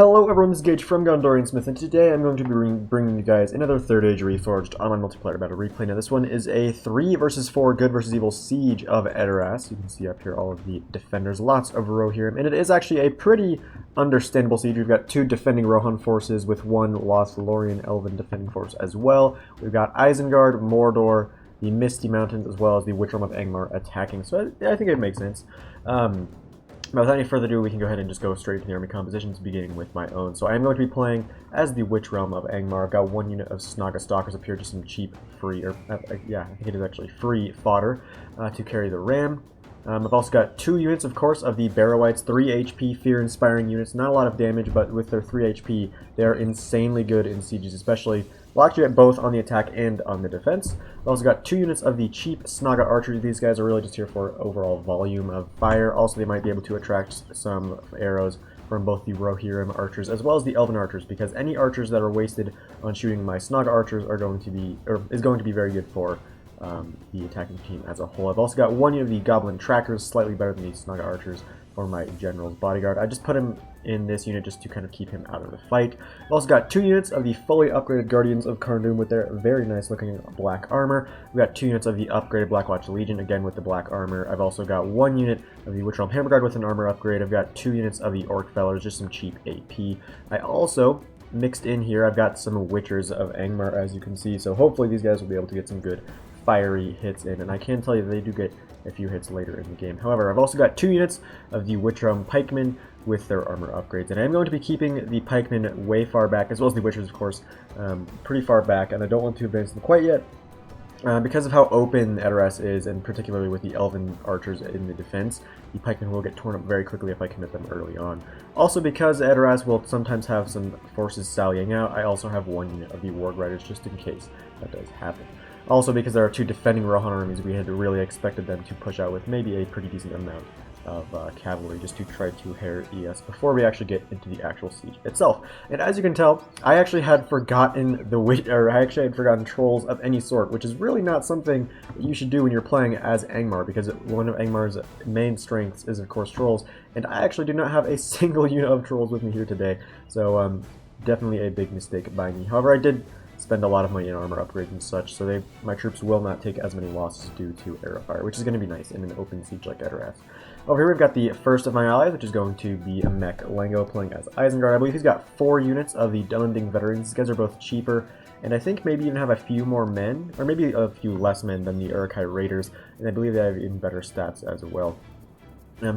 Hello everyone, this is Gage from Gondorian Smith, and today I'm going to be bringing you guys another Third Age Reforged online multiplayer battle replay. Now this one is a 3 versus 4 good versus evil siege of Edoras. You can see up here all of the defenders, lots of Rohirrim, and it is actually a pretty understandable siege. We've got 2 defending Rohan forces with 1 Lothlorien Elven defending force as well. We've got Isengard, Mordor, the Misty Mountains, as well as the Witch Realm of Angmar attacking, so I think it makes sense. But without any further ado, we can go ahead and just go straight to the army compositions, beginning with my own. So I am going to be playing as the Witch Realm of Angmar. I've got 1 unit of Snaga Stalkers up here, just some cheap, free, or yeah, I think it is actually free fodder to carry the Ram. I've also got 2 units, of course, of the Barrow-wights, 3 HP, fear-inspiring units. Not a lot of damage, but with their 3 HP, they're insanely good in sieges, especially, well, actually both on the attack and on the defense. I've also got 2 units of the cheap Snaga archers. These guys are really just here for overall volume of fire. Also, they might be able to attract some arrows from both the Rohirrim archers as well as the Elven archers, because any archers that are wasted on shooting my Snaga archers are going to be, or is going to be very good for the attacking team as a whole. I've also got 1 unit of the Goblin Trackers, slightly better than the Snaga Archers, for my General's Bodyguard. I just put him in this unit just to kind of keep him out of the fight. I've also got 2 units of the fully upgraded Guardians of Karndum with their very nice looking black armor. We've got 2 units of the upgraded Blackwatch Legion, again with the black armor. I've also got 1 unit of the Witch Realm Hammerguard with an armor upgrade. I've got 2 units of the Orc Fellers, just some cheap AP. I also mixed in here, I've got some Witchers of Angmar, as you can see, so hopefully these guys will be able to get some good fiery hits in, and I can tell you they do get a few hits later in the game. However, I've also got 2 units of the Witch Realm Pikemen with their armor upgrades, and I'm going to be keeping the Pikemen way far back, as well as the Witchers, of course, pretty far back, and I don't want to advance them quite yet, because of how open Edoras is, and particularly with the Elven archers in the defense. The pikemen will get torn up very quickly if I commit them early on. Also, because Edoras will sometimes have some forces sallying out, I also have 1 unit of the Warg Riders just in case that does happen. Also, because there are 2 defending Rohan armies, we had really expected them to push out with maybe a pretty decent amount of cavalry just to try to harry us before we actually get into the actual siege itself. And as you can tell, I actually had forgotten trolls of any sort, which is really not something that you should do when you're playing as Angmar, because one of Angmar's main strengths is, of course, trolls, and I actually do not have a single unit of trolls with me here today, so definitely a big mistake by me. However, I did spend a lot of money in armor upgrades and such, so my troops will not take as many losses due to arrow fire, which is going to be nice in an open siege like Edoras. Over here we've got the first of my allies, which is going to be Mech Lengo playing as Isengard. I believe he's got 4 units of the Dunlending Veterans. These guys are both cheaper, and I think maybe even have a few more men, or maybe a few less men than the Uruk-hai Raiders, and I believe they have even better stats as well.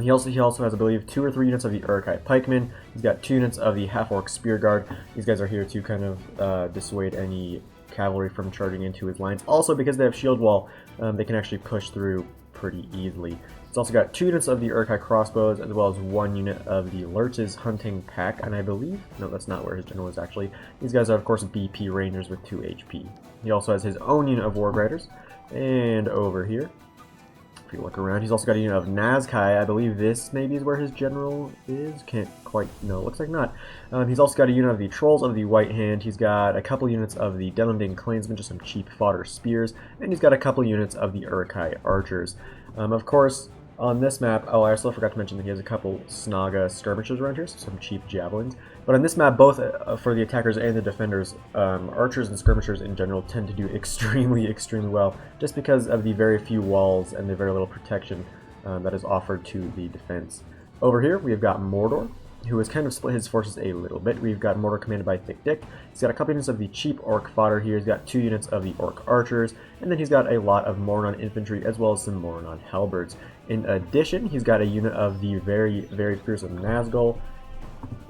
He also has, I believe, 2 or 3 units of the Uruk-hai Pikemen. He's got 2 units of the Half-Orc Spear Guard. These guys are here to kind of dissuade any cavalry from charging into his lines. Also, because they have Shield Wall, they can actually push through pretty easily. It's also got 2 units of the Uruk-hai Crossbows, as well as 1 unit of the Lurch's Hunting Pack, and I believe, no, that's not where his general is actually. These guys are, of course, BP Rangers with 2 HP. He also has his own unit of Warg Riders, and over here, if you look around, he's also got a unit of Nazkai. I believe this maybe is where his general is. Can't quite, no, looks like not. He's also got a unit of the Trolls of the White Hand. He's got a couple units of the Dunlending Clansmen, just some cheap fodder spears, and he's got a couple units of the Uruk-hai Archers. Of course, on this map, oh, I also forgot to mention that he has a couple Snaga skirmishers around here, so some cheap javelins. But on this map, both for the attackers and the defenders, archers and skirmishers in general tend to do extremely well, just because of the very few walls and the very little protection that is offered to the defense. Over here, we've got Mordor, who has kind of split his forces a little bit. We've got Mordor commanded by Thick Dick. He's got a couple units of the cheap Orc fodder here. He's got 2 units of the Orc archers, and then he's got a lot of Moranon infantry as well as some Moranon halberds. In addition, he's got a unit of the very fearsome Nazgul.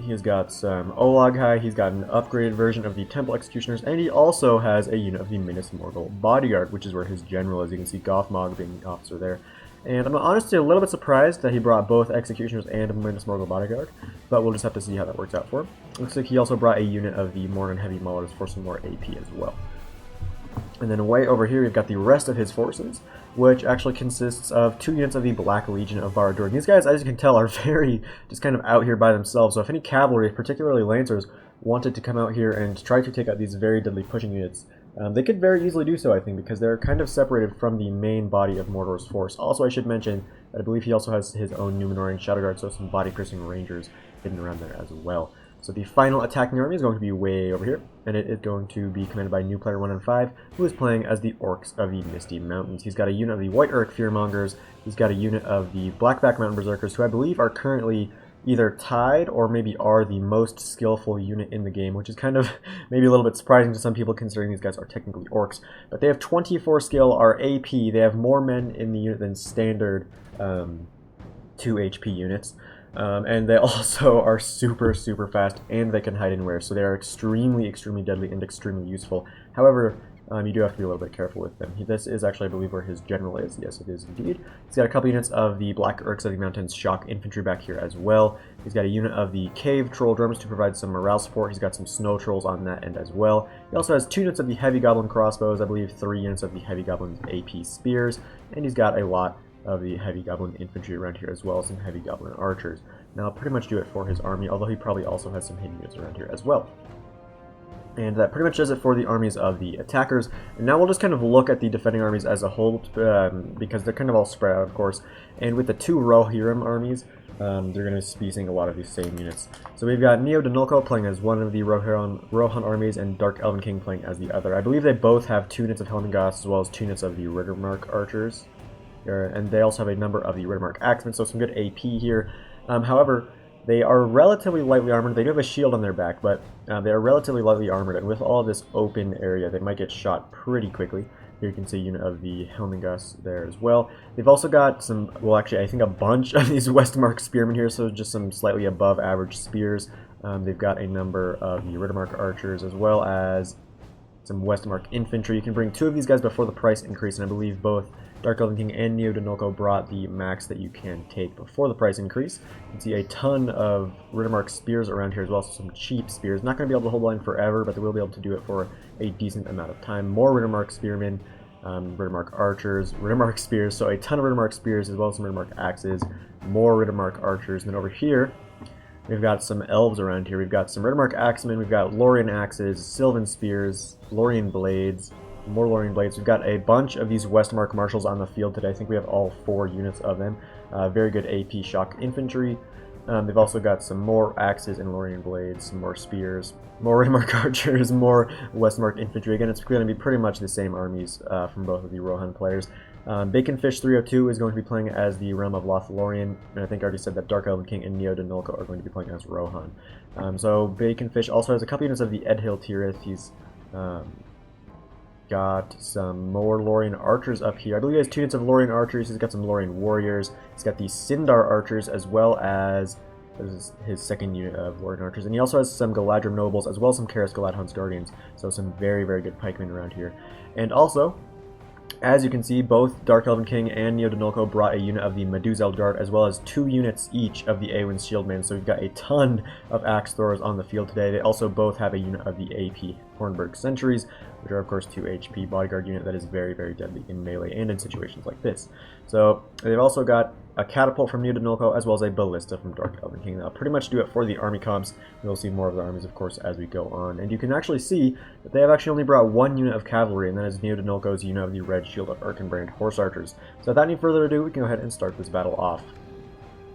He's got some Olaghai. He's got an upgraded version of the Temple Executioners, and he also has a unit of the Minas Morgul Bodyguard, which is where his general is. You can see Gothmog being the officer there. And I'm honestly a little bit surprised that he brought both Executioners and Minas Morgul Bodyguard, but we'll just have to see how that works out for him. Looks like he also brought a unit of the Moranon Heavy Maulers for some more AP as well. And then way over here, we've got the rest of his forces, which actually consists of 2 units of the Black Legion of Barad-dûr. These guys, as you can tell, are very just kind of out here by themselves. So if any cavalry, particularly lancers, wanted to come out here and try to take out these very deadly pushing units, they could very easily do so, I think, because they're kind of separated from the main body of Mordor's force. Also, I should mention that I believe he also has his own Numenorean Shadow Guard, so some body-piercing rangers hidden around there as well. So the final attacking army is going to be way over here, and it is going to be commanded by new player 1 and 5, who is playing as the Orcs of the Misty Mountains. He's got a unit of the White Orc Fearmongers, he's got a unit of the Blackback Mountain Berserkers, who I believe are currently either tied or maybe are the most skillful unit in the game, which is kind of maybe a little bit surprising to some people considering these guys are technically orcs. But they have 24 skill, are AP, they have more men in the unit than standard 2 HP units. And they also are super fast, and they can hide anywhere, so they are extremely deadly and extremely useful. However, you do have to be a little bit careful with them. This is actually, I believe, where his general is. Yes, it is indeed. He's got a couple units of the Black Orcs of the Mountains shock infantry back here as well. He's got a unit of the Cave Troll Drums to provide some morale support. He's got some Snow Trolls on that end as well. He also has 2 units of the Heavy Goblin Crossbows, I believe 3 units of the Heavy Goblin AP Spears, and he's got a lot of the Heavy Goblin Infantry around here, as well as some Heavy Goblin Archers. Now, I'll pretty much do it for his army, although he probably also has some hidden units around here as well. And that pretty much does it for the armies of the attackers. And now we'll just kind of look at the defending armies as a whole, because they're kind of all spread out, of course. And with the 2 Rohirrim armies, they're going to be seeing a lot of these same units. So we've got Neo Danulko playing as one of the Rohan armies, and Dark Elven King playing as the other. I believe they both have 2 units of Helmingast, as well as 2 units of the Riddermark Archers. And they also have a number of the Riddermark Axemen, so some good AP here. However, they are relatively lightly armored. They do have a shield on their back, but they are relatively lightly armored, and with all this open area, they might get shot pretty quickly. Here you can see a unit of the Helmingast there as well. They've also got some, well actually I think a bunch of these Westmark Spearmen here, so just some slightly above average spears. They've got a number of the Riddermark Archers, as well as some Westmark Infantry. You can bring 2 of these guys before the price increase, and I believe both Dark Elven King and Neo Danulko brought the max that you can take before the price increase. You can see a ton of Riddermark Spears around here, as well as some cheap spears. Not going to be able to hold the line forever, but they will be able to do it for a decent amount of time. More Riddermark Spearmen, Riddermark Archers, Riddermark Spears, so a ton of Riddermark Spears, as well as some Riddermark Axes, more Riddermark Archers, and then over here, we've got some elves around here. We've got some Riddermark Axemen, we've got Lorien Axes, Sylvan Spears, Lorien Blades, more Lorien Blades. We've got a bunch of these Westmark Marshals on the field today. I think we have all 4 units of them. Very good AP shock infantry. They've also got some more Axes and Lorien Blades, some more Spears, more Riddermark Archers, more Westmark Infantry. Again, it's going to be pretty much the same armies from both of the Rohan players. Baconfish 302 is going to be playing as the Realm of Lothlorien, and I think I already said that Dark Elven King and Neo Danulko are going to be playing as Rohan. So Baconfish also has a couple units of the Edhill Tirith. He's got some more Lorien Archers up here. I believe he has 2 units of Lorien Archers. He's got some Lorien Warriors. He's got the Sindar Archers, as well as his second unit of Lorien Archers. And he also has some Galadrim Nobles, as well as some Karis Galadhun's Guardians. So some very good pikemen around here. And also, as you can see, both Dark Elven King and Neo Danulko brought a unit of the Meduseld Guard, as well as 2 units each of the Awen's Shieldmen. So we've got a ton of axe throwers on the field today. They also both have a unit of the AP Hornburg Sentries, which are of course 2 HP bodyguard unit that is very deadly in melee and in situations like this. So they've also got a catapult from Neo Danulko, as well as a ballista from Dark Elven King. That'll pretty much do it for the army comps. We'll see more of the armies, of course, as we go on. And you can actually see that they have actually only brought 1 unit of cavalry, and that is Neo Danulko's unit of the Red Shield of Erkenbrand Horse Archers. So without any further ado, we can go ahead and start this battle off.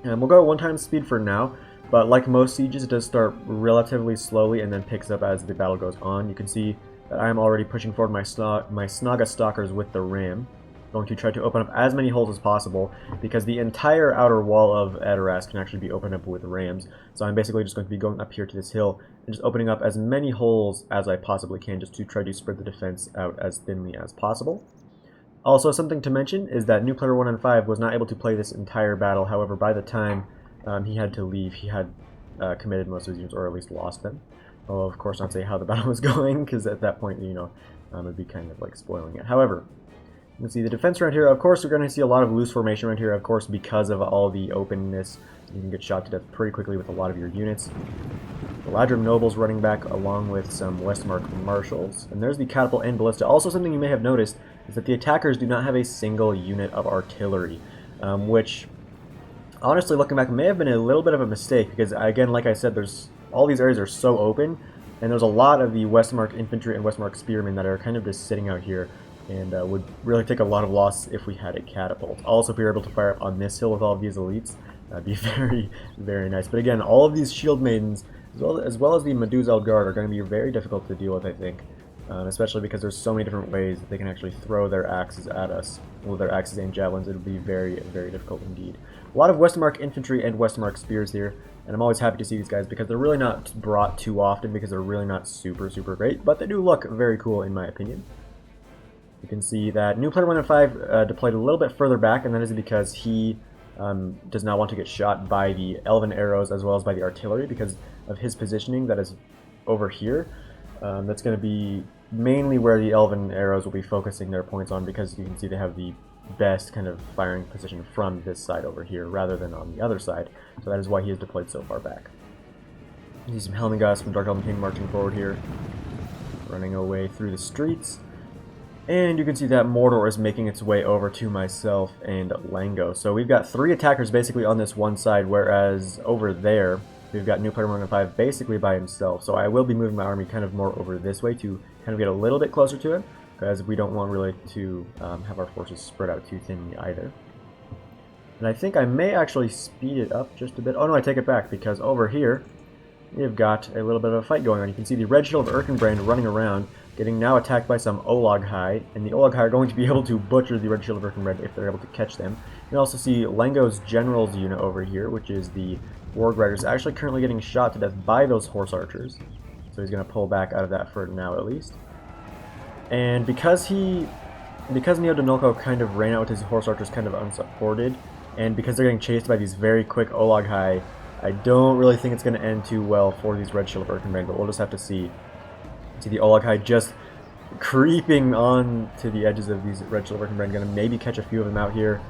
And we'll go at 1x speed for now, but like most sieges, it does start relatively slowly and then picks up as the battle goes on. You can see that I am already pushing forward my Snaga Stalkers with the ram. Going to try to open up as many holes as possible, because the entire outer wall of Edoras can actually be opened up with rams. So I'm basically just going to be going up here to this hill and just opening up as many holes as I possibly can, just to try to spread the defense out as thinly as possible. Also, something to mention is that new player 1 and 5 was not able to play this entire battle. However, by the time he had to leave, he had committed most of his units, or at least lost them. I'll of course not say how the battle was going, because at that point, you know, it would be kind of like spoiling it. However, you can see the defense around here. Of course, we're going to see a lot of loose formation around here, of course, because of all the openness. You can get shot to death pretty quickly with a lot of your units. Galadrim Nobles running back along with some Westmark Marshals. And there's the catapult and ballista. Also, something you may have noticed is that the attackers do not have a single unit of artillery, which, honestly, looking back, may have been a little bit of a mistake, because, again, like I said, all these areas are so open, and there's a lot of the Westmark Infantry and Westmark Spearmen that are kind of just sitting out here, and would really take a lot of loss if we had a catapult. Also, if we were able to fire up on this hill with all of these elites, that'd be very nice. But again, all of these shield maidens as well as the Meduseld Guard are going to be very difficult to deal with, I think. Especially because there's so many different ways that they can actually throw their axes at us. With their axes and javelins, it would be very, very difficult indeed. A lot of Westermark infantry and Westermark spears here, and I'm always happy to see these guys because they're really not brought too often because they're really not super, super great, but they do look very cool in my opinion. You can see that new player 105 deployed a little bit further back, and that is because he does not want to get shot by the elven arrows as well as by the artillery because of his positioning that is over here. That's going to be mainly where the elven arrows will be focusing their points on because you can see they have the best kind of firing position from this side over here rather than on the other side. So that is why he is deployed so far back. You see some Helmingast from Dark Elven King marching forward here, running away through the streets. And you can see that Mordor is making its way over to myself and Lango. So we've got 3 attackers basically on this one side, whereas over there we've got new player 105 basically by himself. So I will be moving my army kind of more over this way to kind of get a little bit closer to him, because we don't want really to have our forces spread out too thinly either. And I think I may actually speed it up just a bit. Oh no, I take it back, because over here we've got a little bit of a fight going on. You can see the Red Shield of Erkenbrand running around, getting now attacked by some Olaghai, and the Olaghai are going to be able to butcher the Red Shield of Erkenbrand if they're able to catch them. You can also see Lengo's General's unit over here, which is the Warg Riders, actually currently getting shot to death by those Horse Archers. So he's going to pull back out of that for now at least. And because Neodonolko kind of ran out with his Horse Archers kind of unsupported, and because they're getting chased by these very quick Olaghai, I don't really think it's going to end too well for these Red Shield of Erkenbrand, but we'll just have to see. See the Olaghai just creeping on to the edges of these Red Shield of Erkenbrand. Going to maybe catch a few of them out here.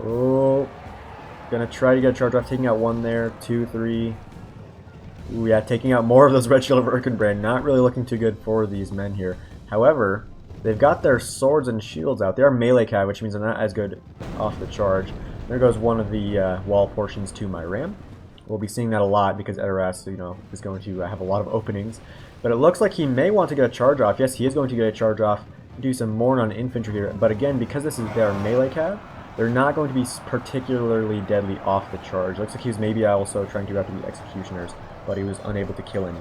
Oh, going to try to get a charge off, taking out 1 there, 2, 3. Ooh, yeah, taking out more of those Red Shield of Erkenbrand. Not really looking too good for these men here. However, they've got their swords and shields out. They are melee cav, which means they're not as good off the charge. There goes one of the wall portions to my ram. We'll be seeing that a lot because Edoras, is going to have a lot of openings. But it looks like he may want to get a charge off. Yes, he is going to get a charge off. Do some more on infantry here. But again, because this is their melee cav, they're not going to be particularly deadly off the charge. Looks like he was maybe also trying to go after the executioners, but he was unable to kill any.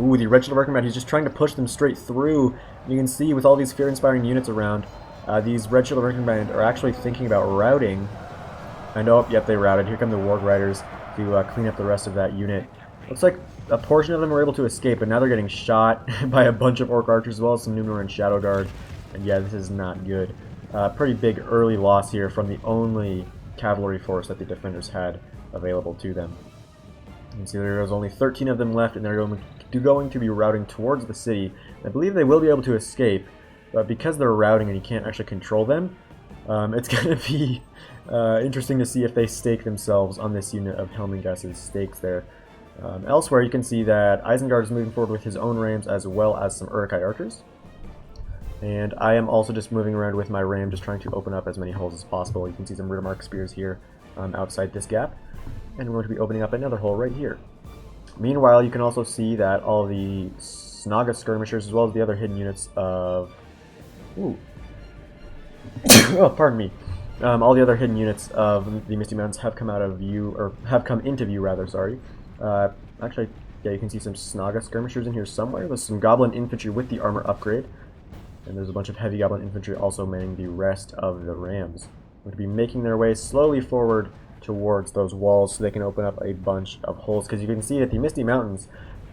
Ooh, the Red Shield of Erkenbrand, he's just trying to push them straight through. You can see with all these fear-inspiring units around, these Red Shield of Erkenbrand are actually thinking about routing. And oh, yep, they routed. Here come the Warg Riders to clean up the rest of that unit. Looks like a portion of them were able to escape, but now they're getting shot by a bunch of Orc Archers as well as some Numenor and Shadow Guard. And yeah, this is not good. Pretty big early loss here from the only cavalry force that the defenders had available to them. You can see there's only 13 of them left, and they're going to be routing towards the city. I believe they will be able to escape, but because they're routing and you can't actually control them, it's going to be interesting to see if they stake themselves on this unit of Helmingast's stakes there. Elsewhere, you can see that Isengard is moving forward with his own rams as well as some Uruk-hai archers. And I am also just moving around with my ram, just trying to open up as many holes as possible. You can see some Riddermark spears here outside this gap. And we're going to be opening up another hole right here. Meanwhile, you can also see that all the Snaga skirmishers, as well as the other hidden units of... Ooh. Oh, pardon me. All the other hidden units of the Misty Mountains have come out of view, or have come into view, rather, sorry. Actually, yeah, you can see some Snaga skirmishers in here somewhere. There's some Goblin infantry with the armor upgrade. And there's a bunch of heavy Goblin infantry also manning the rest of the rams. They're going to be making their way slowly forward towards those walls so they can open up a bunch of holes. Because you can see that the Misty Mountains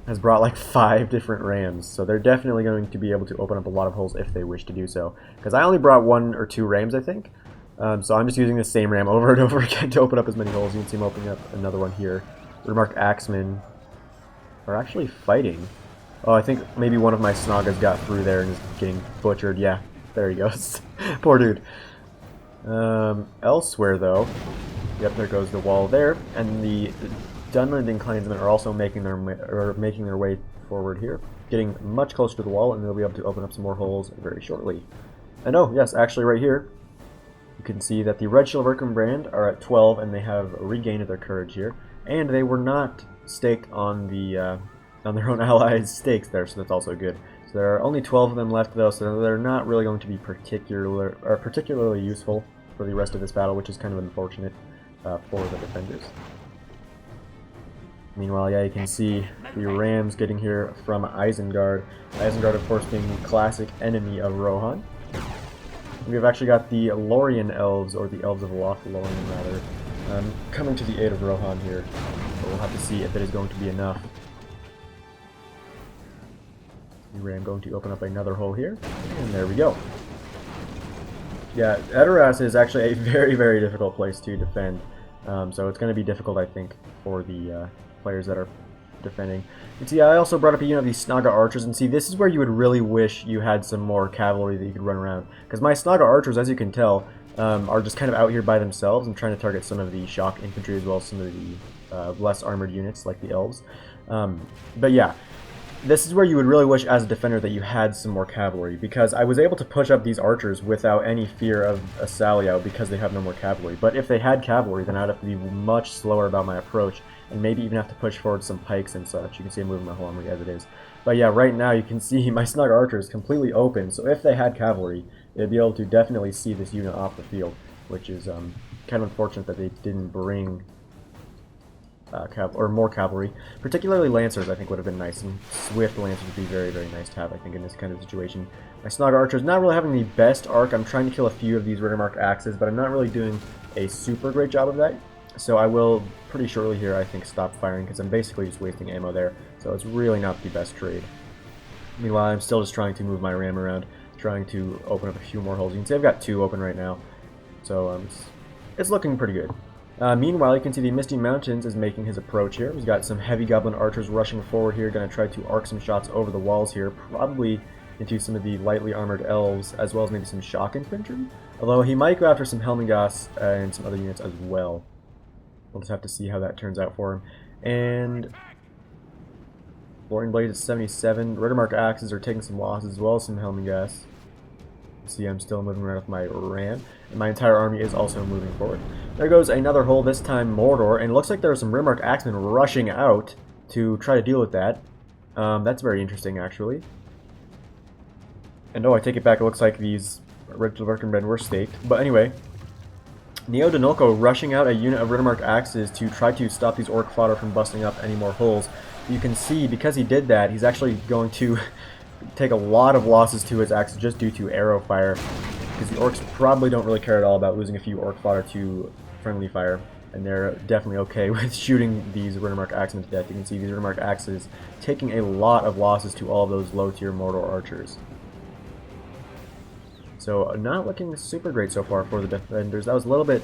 has brought like 5 different rams. So they're definitely going to be able to open up a lot of holes if they wish to do so. Because I only brought 1 or 2 rams, I think. So I'm just using the same ram over and over again to open up as many holes. You can see them opening up another one here. Remarked Axemen are actually fighting. Oh, I think maybe one of my Snagas got through there and is getting butchered. Yeah, there he goes. Poor dude. Elsewhere, though, yep, there goes the wall there. And the Dunlending clansmen are also making their way forward here, getting much closer to the wall, and they'll be able to open up some more holes very shortly. And oh, yes, actually right here, you can see that the Red Shield of Erkenbrand are at 12, and they have regained their courage here. And they were not staked on the on their own allies' stakes there, so that's also good. So there are only 12 of them left, though, so they're not really going to be particularly useful for the rest of this battle, which is kind of unfortunate for the defenders. Meanwhile, yeah, you can see the Rams getting here from Isengard. Isengard, of course, being the classic enemy of Rohan. We've actually got the Lorien Elves, or the Elves of Lothlorien, rather, coming to the aid of Rohan here. But we'll have to see if it is going to be enough. The Ram going to open up another hole here, and there we go. Yeah, Edoras is actually a very, very difficult place to defend. So it's going to be difficult, I think, for the players that are defending. And see, I also brought up a unit of these Snaga archers, and see, this is where you would really wish you had some more cavalry that you could run around. Because my Snaga archers, as you can tell, are just kind of out here by themselves and trying to target some of the shock infantry as well as some of the less armored units like the elves. But yeah, this is where you would really wish as a defender that you had some more cavalry, because I was able to push up these archers without any fear of a sally out because they have no more cavalry. But if they had cavalry, then I'd have to be much slower about my approach, and maybe even have to push forward some pikes and such. You can see I'm moving my whole army as it is. But yeah, right now you can see my Snug archer is completely open, so if they had cavalry, they'd be able to definitely see this unit off the field, which is kind of unfortunate that they didn't bring more cavalry. Particularly lancers, I think, would have been nice, and swift lancers would be very, very nice to have, I think, in this kind of situation. My Snug archer is not really having the best arc. I'm trying to kill a few of these Rittermark axes, but I'm not really doing a super great job of that. So I will pretty shortly here, I think, stop firing, because I'm basically just wasting ammo there. So it's really not the best trade. Meanwhile, I'm still just trying to move my ram around, trying to open up a few more holes. You can see I've got 2 open right now, so it's looking pretty good. Meanwhile, you can see the Misty Mountains is making his approach here. We've got some heavy goblin archers rushing forward here, going to try to arc some shots over the walls here, probably into some of the lightly armored elves, as well as maybe some shock infantry. Although he might go after some Helmingas and some other units as well. We'll just have to see how that turns out for him. And Lorien Blades at 77. Rittermark axes are taking some losses, as well as some Helmingas. See, I'm still moving around with my ram, and my entire army is also moving forward. There goes another hole, this time Mordor, and it looks like there are some Rittermark axemen rushing out to try to deal with that. That's very interesting, actually. And oh, I take it back, it looks like these Rittermark were staked. But anyway, Neo Denolko rushing out a unit of Rittermark axes to try to stop these orc fodder from busting up any more holes. You can see, because he did that, he's actually going to take a lot of losses to his axes just due to arrow fire, because the orcs probably don't really care at all about losing a few orc fodder to friendly fire, and they're definitely okay with shooting these Rittermark axemen to death. You can see these Rittermark axes taking a lot of losses to all of those low tier Mordor archers. So not looking super great so far for the defenders. That was a little bit,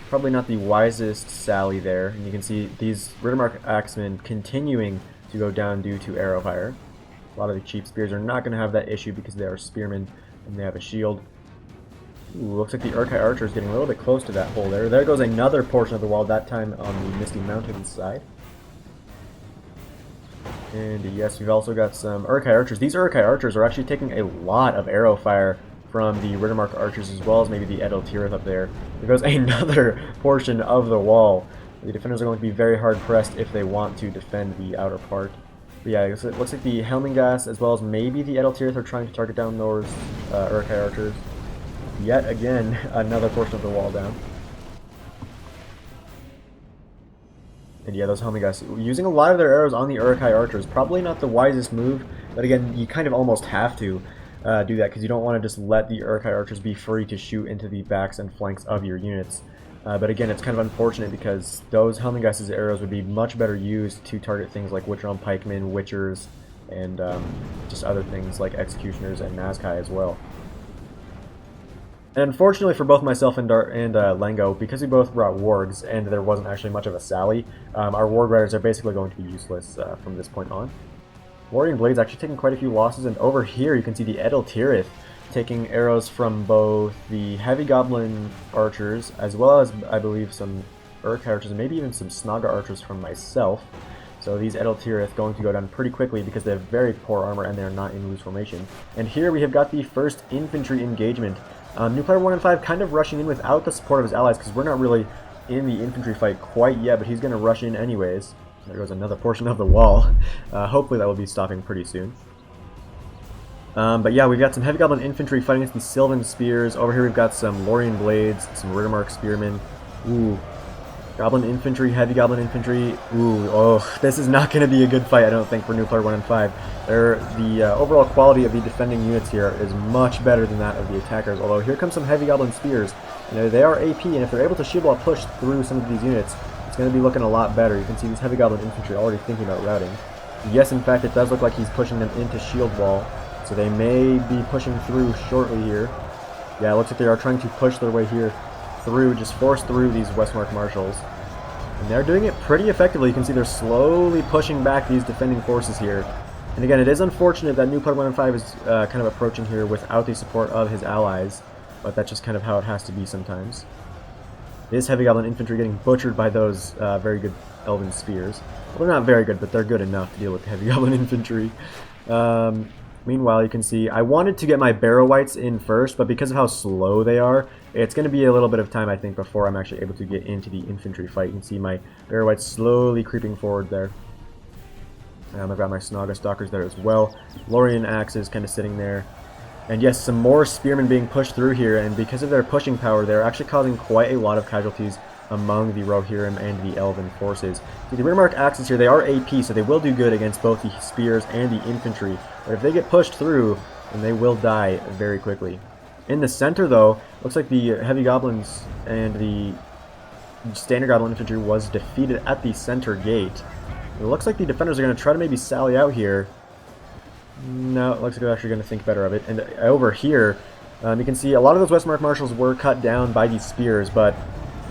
probably not the wisest sally there, and you can see these Rittermark axemen continuing to go down due to arrow fire. A lot of the cheap spears are not going to have that issue because they are spearmen and they have a shield. Ooh, looks like the Urkai archer is getting a little bit close to that hole there. There goes another portion of the wall, that time on the Misty Mountains side. And yes, we've also got some Urkai archers. These Urkai archers are actually taking a lot of arrow fire from the Rittermark archers, as well as maybe the Edeltirith up there. There goes another portion of the wall. The defenders are going to be very hard pressed if they want to defend the outer part. But yeah, it looks like the Helmingas, as well as maybe the Edeltirith, are trying to target down those Urkai archers. Yet again, another portion of the wall down. And yeah, those Helmingas, using a lot of their arrows on the Urkai archers, probably not the wisest move, but again, you kind of almost have to do that, because you don't want to just let the Urkai archers be free to shoot into the backs and flanks of your units. But again, it's kind of unfortunate because those Helmingas' arrows would be much better used to target things like Witcher on Pikemen, Witchers, and just other things like Executioners and Nazkai as well. And unfortunately for both myself and Lengo, because we both brought wargs and there wasn't actually much of a sally, our warg riders are basically going to be useless from this point on. Lorien Blades actually taking quite a few losses, and over here you can see the Edeltirith taking arrows from both the Heavy Goblin archers, as well as, I believe, some Urkai archers, and maybe even some Snaga archers from myself. So these Edeltirith going to go down pretty quickly because they have very poor armor and they're not in loose formation. And here we have got the first infantry engagement. New player 1 and 5 kind of rushing in without the support of his allies, because we're not really in the infantry fight quite yet, but he's going to rush in anyways. There goes another portion of the wall. Hopefully that will be stopping pretty soon. But yeah, we've got some Heavy Goblin infantry fighting against the Sylvan Spears. Over here we've got some Lorien Blades, some Rittermark Spearmen. Ooh. Goblin infantry, heavy goblin infantry. Ooh, oh, this is not going to be a good fight, I don't think, for new player 1 and 5. The overall quality of the defending units here is much better than that of the attackers, although here comes some heavy goblin spears. And they are AP, and if they're able to shield wall push through some of these units, it's going to be looking a lot better. You can see these heavy goblin infantry already thinking about routing. Yes, in fact, it does look like he's pushing them into shield wall, so they may be pushing through shortly here. Yeah, it looks like they are trying to push their way here through, just force through these Westmark marshals. And they're doing it pretty effectively. You can see they're slowly pushing back these defending forces here. And again, it is unfortunate that new player 1 and 5 is kind of approaching here without the support of his allies, but that's just kind of how it has to be sometimes. This heavy goblin infantry getting butchered by those very good elven spears. Well, they're not very good, but they're good enough to deal with the heavy goblin infantry. Meanwhile, you can see I wanted to get my barrow wights in first, but because of how slow they are, it's going to be a little bit of time, I think, before I'm actually able to get into the infantry fight. You can see my barrow wights slowly creeping forward there. I've got my Snaga Stalkers there as well. Lorien axes kind of sitting there. And yes, some more spearmen being pushed through here, and because of their pushing power, they're actually causing quite a lot of casualties among the Rohirrim and the Elven forces. See, the rearmark axes here, they are AP, so they will do good against both the spears and the infantry. But if they get pushed through, then they will die very quickly. In the center, though, looks like the heavy goblins and the standard goblin infantry was defeated at the center gate. It looks like the defenders are going to try to maybe sally out here. No, it looks like they're actually going to think better of it. And over here, you can see a lot of those Westmark marshals were cut down by these spears, but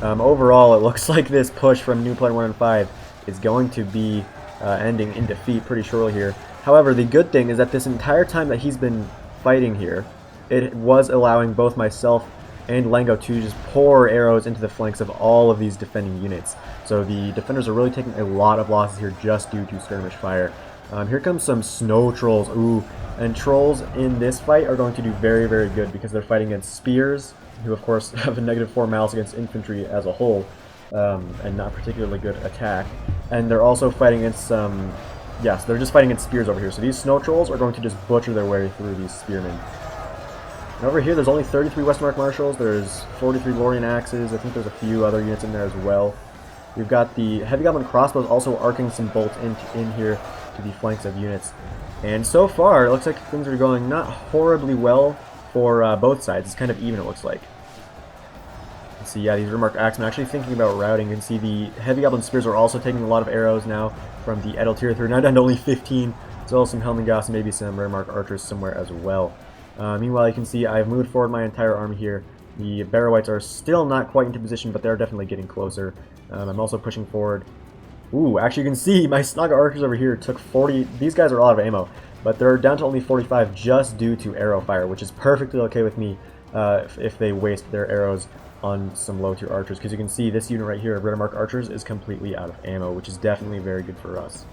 overall, it looks like this push from new player 1 and 5 is going to be ending in defeat pretty shortly here. However, the good thing is that this entire time that he's been fighting here, it was allowing both myself and Lengo to just pour arrows into the flanks of all of these defending units. So the defenders are really taking a lot of losses here just due to skirmish fire. Here comes some snow trolls. Ooh, and trolls in this fight are going to do very, very good because they're fighting against spears, who of course have a -4 malice against infantry as a whole, and not particularly good attack. And they're also fighting against some, yes, they're just fighting against spears over here. So these snow trolls are going to just butcher their way through these spearmen. And over here, there's only 33 Westmark marshals. There's 43 Lorien axes. I think there's a few other units in there as well. We've got the heavy goblin crossbows also arcing some bolts in here to the flanks of units. And so far, it looks like things are going not horribly well for both sides. It's kind of even, it looks like. You see, yeah, these remark axemen actually thinking about routing. You can see the heavy goblin spears are also taking a lot of arrows now from the Edeltyr. They're now down to only 15, as well as some Helmingast and maybe some remark archers somewhere as well. Meanwhile, you can see I've moved forward my entire army here. The Barrow-wights are still not quite into position, but they're definitely getting closer. I'm also pushing forward. Ooh, actually you can see my Snaga archers over here took 40. These guys are all out of ammo, but they're down to only 45 just due to arrow fire, which is perfectly okay with me if they waste their arrows on some low tier archers, because you can see this unit right here of Rittermark archers is completely out of ammo, which is definitely very good for us.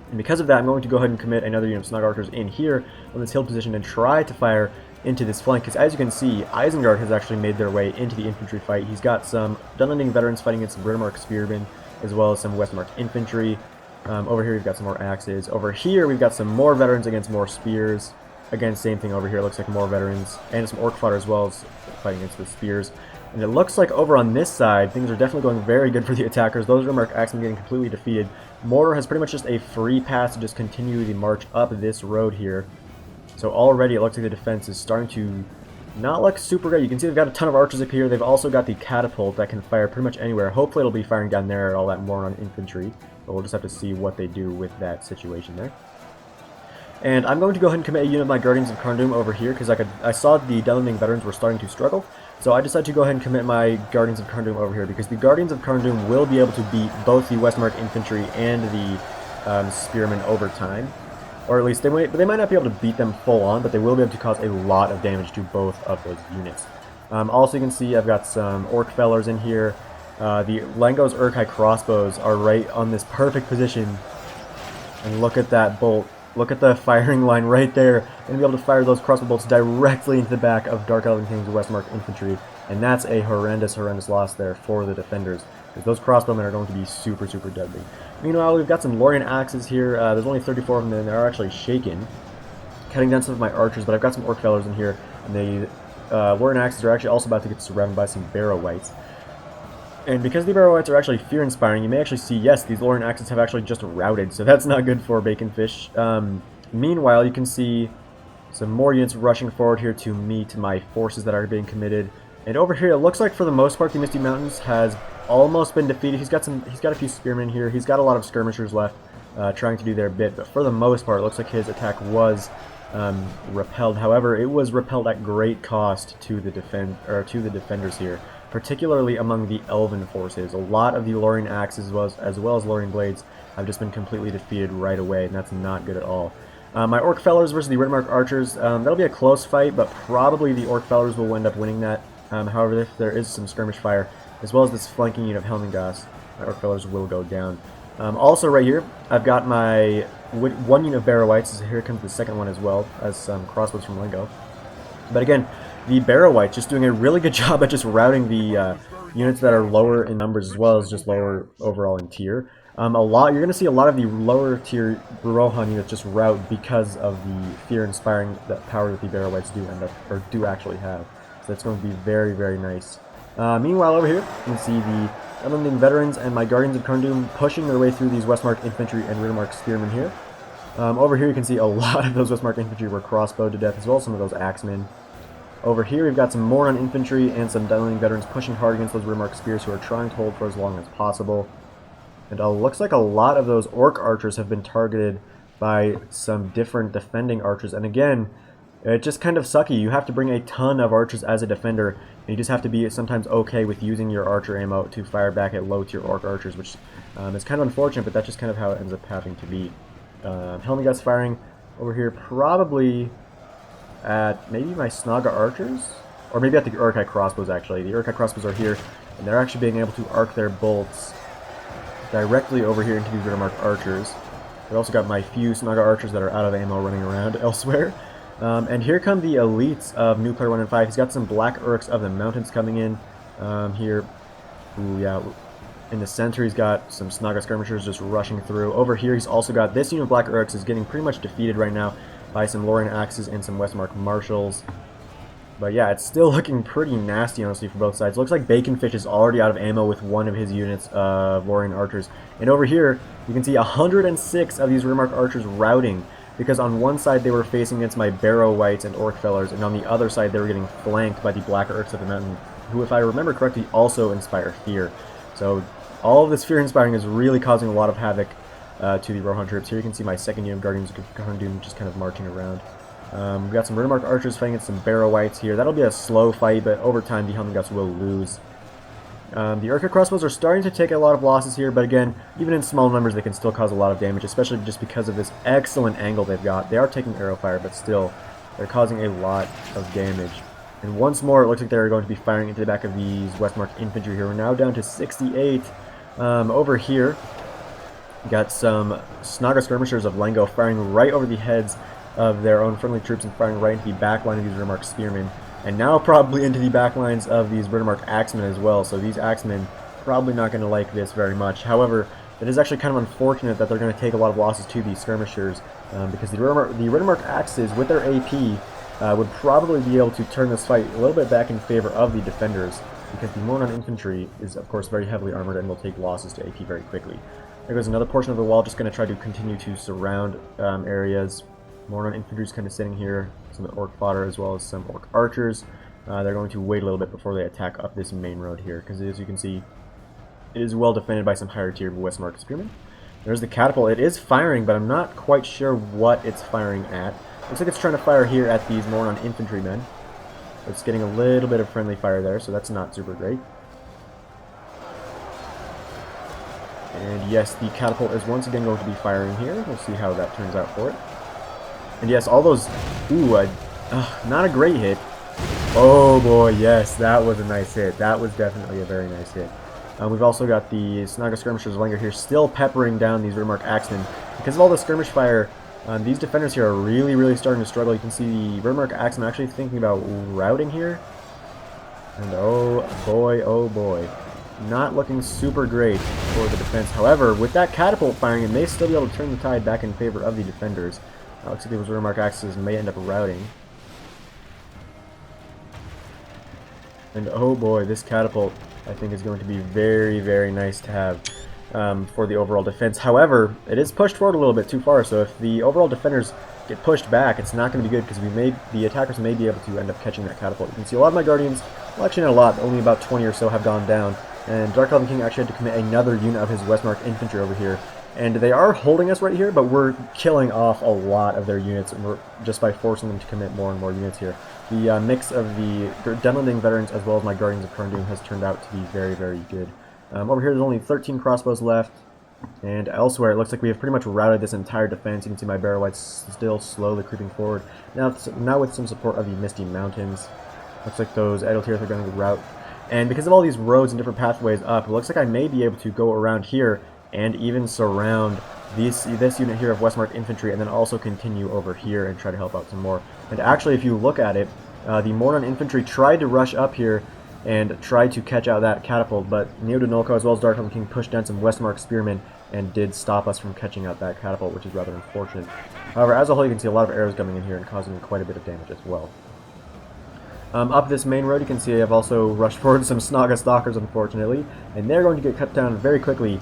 And because of that, I'm going to go ahead and commit another unit of Snaga archers in here on this hill position and try to fire into this flank, because as you can see, Isengard has actually made their way into the infantry fight. He's got some Dunlending veterans fighting against some Rittermark spearmen, as well as some Westmark infantry. Over here we've got some more axes. Over here we've got some more veterans against more spears. Again, same thing over here, looks like more veterans, and some orc fodder as well as fighting against the spears. And it looks like over on this side, things are definitely going very good for the attackers. Those Rittermark axemen getting completely defeated. Mordor has pretty much just a free pass to just continue the march up this road here. So already it looks like the defense is starting to not look super great. You can see they've got a ton of archers up here. They've also got the catapult that can fire pretty much anywhere. Hopefully it'll be firing down there at all that Moron infantry. But we'll just have to see what they do with that situation there. And I'm going to go ahead and commit a unit of my Guardians of Carndum over here, because I saw the Dunlending veterans were starting to struggle. So I decided to go ahead and commit my Guardians of Carndum over here, because the Guardians of Carndum will be able to beat both the Westmark infantry and the spearmen over time. Or at least they might not be able to beat them full on, but they will be able to cause a lot of damage to both of those units. Also, you can see I've got some Orc Fellers in here. The Lengo's Urkai crossbows are right on this perfect position. And look at that bolt. Look at the firing line right there. And be able to fire those crossbow bolts directly into the back of Dark Elven King's Westmark infantry. And that's a horrendous, horrendous loss there for the defenders, because those crossbowmen are going to be super, super deadly. Meanwhile, we've got some Lorien axes here. There's only 34 of them, and they're actually shaken. Cutting down some of my archers, but I've got some Orc Fellers in here, and the Lorien axes are actually also about to get surrounded by some Barrow-wights. And because the Barrow Whites are actually fear-inspiring, you may actually see, yes, these Lorien Axes have actually just routed, so that's not good for Baconfish. Meanwhile, you can see some more units rushing forward here to meet my forces that are being committed. And over here, it looks like for the most part, the Misty Mountains has almost been defeated. He's got a few spearmen here. He's got a lot of skirmishers left, trying to do their bit. But for the most part, it looks like his attack was repelled. However, it was repelled at great cost to the defenders here, particularly among the Elven forces. A lot of the Lorien Axes, as well as Lorien Blades, have just been completely defeated right away, and that's not good at all. My Orc Fellers versus the Ridmark Archers, that'll be a close fight, but probably the Orc Fellers will end up winning that. However, if there is some skirmish fire, as well as this flanking unit of Helmingas, my Orc Fellers will go down. Also right here, I've got my one unit of Barrow Whites, so here comes the second one as well, as some crossbows from Lingo. But again, the Barrow Whites just doing a really good job at just routing the units that are lower in numbers as well as just lower overall in tier. You're going to see a lot of the lower tier Rohan units just rout because of the fear-inspiring power that the Barrow Whites do actually have. So that's going to be very, very nice. Meanwhile, over here, you can see the Unending Veterans and my Guardians of Carndoom pushing their way through these Westmark Infantry and Ridmark Spearmen here. Over here, you can see a lot of those Westmark Infantry were crossbowed to death, as well as some of those Axemen. Over here, we've got some Moron Infantry and some Unending Veterans pushing hard against those Ridmark Spears who are trying to hold for as long as possible. And looks like a lot of those Orc Archers have been targeted by some different defending archers. And again, it's just kind of sucky. You have to bring a ton of archers as a defender, and you just have to be sometimes okay with using your archer ammo to fire back at low-tier Orc Archers, which is kind of unfortunate, but that's just kind of how it ends up having to be. Helmingas firing over here probably at maybe my Snaga Archers? Or maybe at the Urkai Crossbows, actually. The Urkai Crossbows are here, and they're actually being able to arc their bolts directly over here into these Ridmark Archers. I've also got my few Snaga Archers that are out of ammo running around elsewhere. And here come the elites of New Player 1 and 5. He's got some Black Urks of the Mountains coming in here. Ooh, yeah. In the center, he's got some Snaga Skirmishers just rushing through. Over here, he's also got this unit of Black Urks is getting pretty much defeated right now by some Lorien Axes and some Westmark Marshals. But yeah, it's still looking pretty nasty, honestly, for both sides. Looks like Baconfish is already out of ammo with one of his units of Lorien Archers. And over here, you can see 106 of these Ridmark Archers routing, because on one side they were facing against my Barrow Whites and Orc Fellers, and on the other side they were getting flanked by the Black Urks of the Mountain, who, if I remember correctly, also inspire fear. So all of this fear-inspiring is really causing a lot of havoc to the Rohan troops. Here you can see my second unit of Guardians of Carndoom just kind of marching around. We've got some Ridmark Archers fighting against some Barrow Whites here. That'll be a slow fight, but over time the Helmingas will lose. The Urka Crossbows are starting to take a lot of losses here, but again, even in small numbers they can still cause a lot of damage, especially just because of this excellent angle they've got. They are taking arrow fire, but still, they're causing a lot of damage. And once more, it looks like they're going to be firing into the back of these Westmark Infantry here. We're now down to 68. Over here, got some Snaga Skirmishers of Lengo firing right over the heads of their own friendly troops and firing right into the back line of these Ridmark Spearmen. And now probably into the back lines of these Ridmark Axemen as well. So these Axemen probably not going to like this very much. However, it is actually kind of unfortunate that they're going to take a lot of losses to these Skirmishers, because the Ridmark Axes, with their AP, would probably be able to turn this fight a little bit back in favor of the defenders, because the Moron Infantry is, of course, very heavily armored and will take losses to AP very quickly. There goes another portion of the wall, just going to try to continue to surround areas. Moron Infantry is kind of sitting here, some Orc fodder as well as some Orc Archers. They're going to wait a little bit before they attack up this main road here, because as you can see, it is well defended by some higher tier Westmark Spearmen. There's the catapult. It is firing, but I'm not quite sure what it's firing at. Looks like it's trying to fire here at these Moron Infantrymen. It's getting a little bit of friendly fire there, so that's not super great. And yes, the catapult is once again going to be firing here. We'll see how that turns out for it. And yes, all those... Ooh, not a great hit. Oh boy, yes, that was a nice hit. That was definitely a very nice hit. We've also got the Snaga Skirmishers of Linger here still peppering down these Ridmark Axemen. Because of all the skirmish fire, these defenders here are really, really starting to struggle. You can see the Ridmark Axemen actually thinking about routing here. And oh boy, not looking super great for the defense. However, with that catapult firing, it may still be able to turn the tide back in favor of the defenders. Looks like those Ridmark Axes may end up routing. And oh boy, this catapult I think is going to be very, very nice to have for the overall defense. However, it is pushed forward a little bit too far, so if the overall defenders get pushed back, it's not going to be good because the attackers may be able to end up catching that catapult. You can see a lot of my Guardians, well, actually not a lot, only about 20 or so have gone down, and Dark Elven King actually had to commit another unit of his Westmark infantry over here. And they are holding us right here, but we're killing off a lot of their units just by forcing them to commit more and more units here. The mix of the Demanding Veterans as well as my Guardians of Karndum has turned out to be very, very good. Over here there's only 13 crossbows left, and elsewhere it looks like we have pretty much routed this entire defense. You can see my Barrow Whites still slowly creeping forward. Now with some support of the Misty Mountains. Looks like those Edeltears are going to rout. And because of all these roads and different pathways up, it looks like I may be able to go around here and even surround this unit here of Westmark infantry, and then also continue over here and try to help out some more. And actually, if you look at it, the Mordor infantry tried to rush up here and tried to catch out that catapult, but Neodonolko as well as Dark Elven King pushed down some Westmark spearmen and did stop us from catching out that catapult, which is rather unfortunate. However, as a whole, you can see a lot of arrows coming in here and causing quite a bit of damage as well. Up this main road, you can see I've also rushed forward some Snaga Stalkers, unfortunately, and they're going to get cut down very quickly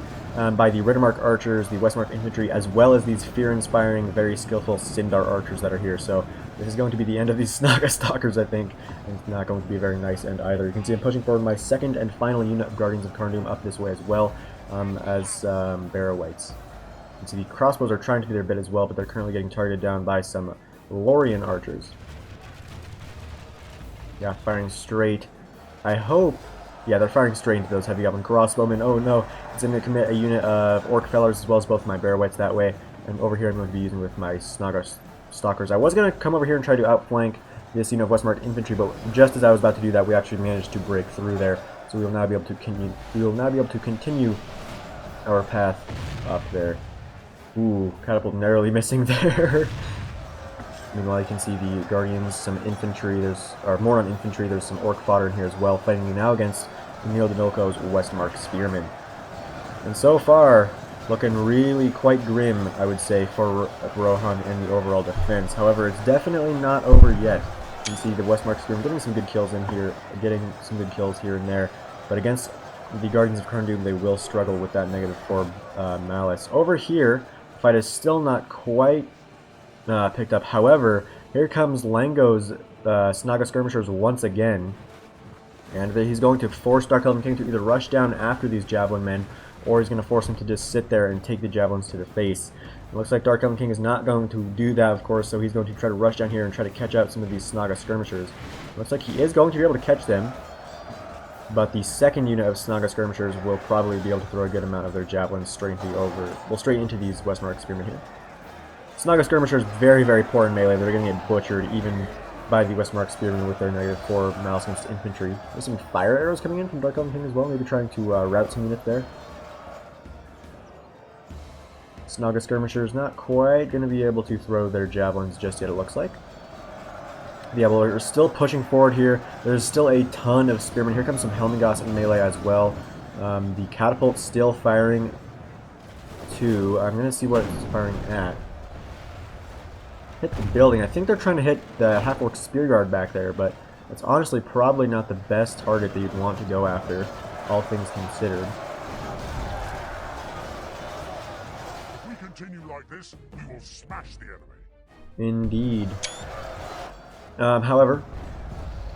by the Riddermark Archers, the Westmark Infantry, as well as these fear-inspiring, very skillful Sindar Archers that are here. So this is going to be the end of these Snaga Stalkers, I think, and it's not going to be a very nice end either. You can see I'm pushing forward my second and final unit of Guardians of Karndum up this way as well as Barrow Whites. You can see the crossbows are trying to do their bit as well, but they're currently getting targeted down by some Lorien Archers. Yeah, firing straight. I hope... Yeah, they're firing straight into those heavy goblin crossbowmen. Oh no, it's going to commit a unit of Orc Fellers as well as both my Barrow Whites that way. And over here I'm going to be using with my Snaga Stalkers. I was going to come over here and try to outflank this unit of Westmark infantry, but just as I was about to do that, we actually managed to break through there. So we will now be able to continue our path up there. Ooh, catapult narrowly missing there. Meanwhile, you can see the Guardians, some infantry, more on infantry, there's some Orc fodder in here as well, fighting now against Neodonolko's Westmark Spearmen. And so far, looking really quite grim, I would say, for Rohan and the overall defense. However, it's definitely not over yet. You can see the Westmark Spearmen getting some good kills in here, getting some good kills here and there, but against the Guardians of Karndum, they will struggle with that -4 malice. Over here, the fight is still not quite picked up. However, here comes Lango's Snaga Skirmishers once again, and he's going to force Dark Elven King to either rush down after these Javelin men, or he's going to force him to just sit there and take the Javelins to the face. It looks like Dark Elven King is not going to do that, of course, so he's going to try to rush down here and try to catch out some of these Snaga Skirmishers. Looks like he is going to be able to catch them, but the second unit of Snaga Skirmishers will probably be able to throw a good amount of their Javelins straight into these Westmark Spearmen here. Snaga Skirmishers very, very poor in melee. They're going to get butchered even by the Westmark Spearmen with their -4 malice against infantry. There's some fire arrows coming in from Dark Elven King as well, maybe trying to rout some units there. Snaga Skirmishers not quite going to be able to throw their javelins just yet, it looks like. Yeah, well, we're still pushing forward here. There's still a ton of spearmen. Here comes some Helmingos in melee as well. The catapult's still firing too. I'm going to see what it's firing at. Hit the building. I think they're trying to hit the half-orc spear guard back there, but it's honestly probably not the best target that you'd want to go after, all things considered. If we continue like this, we will smash the enemy. Indeed. However,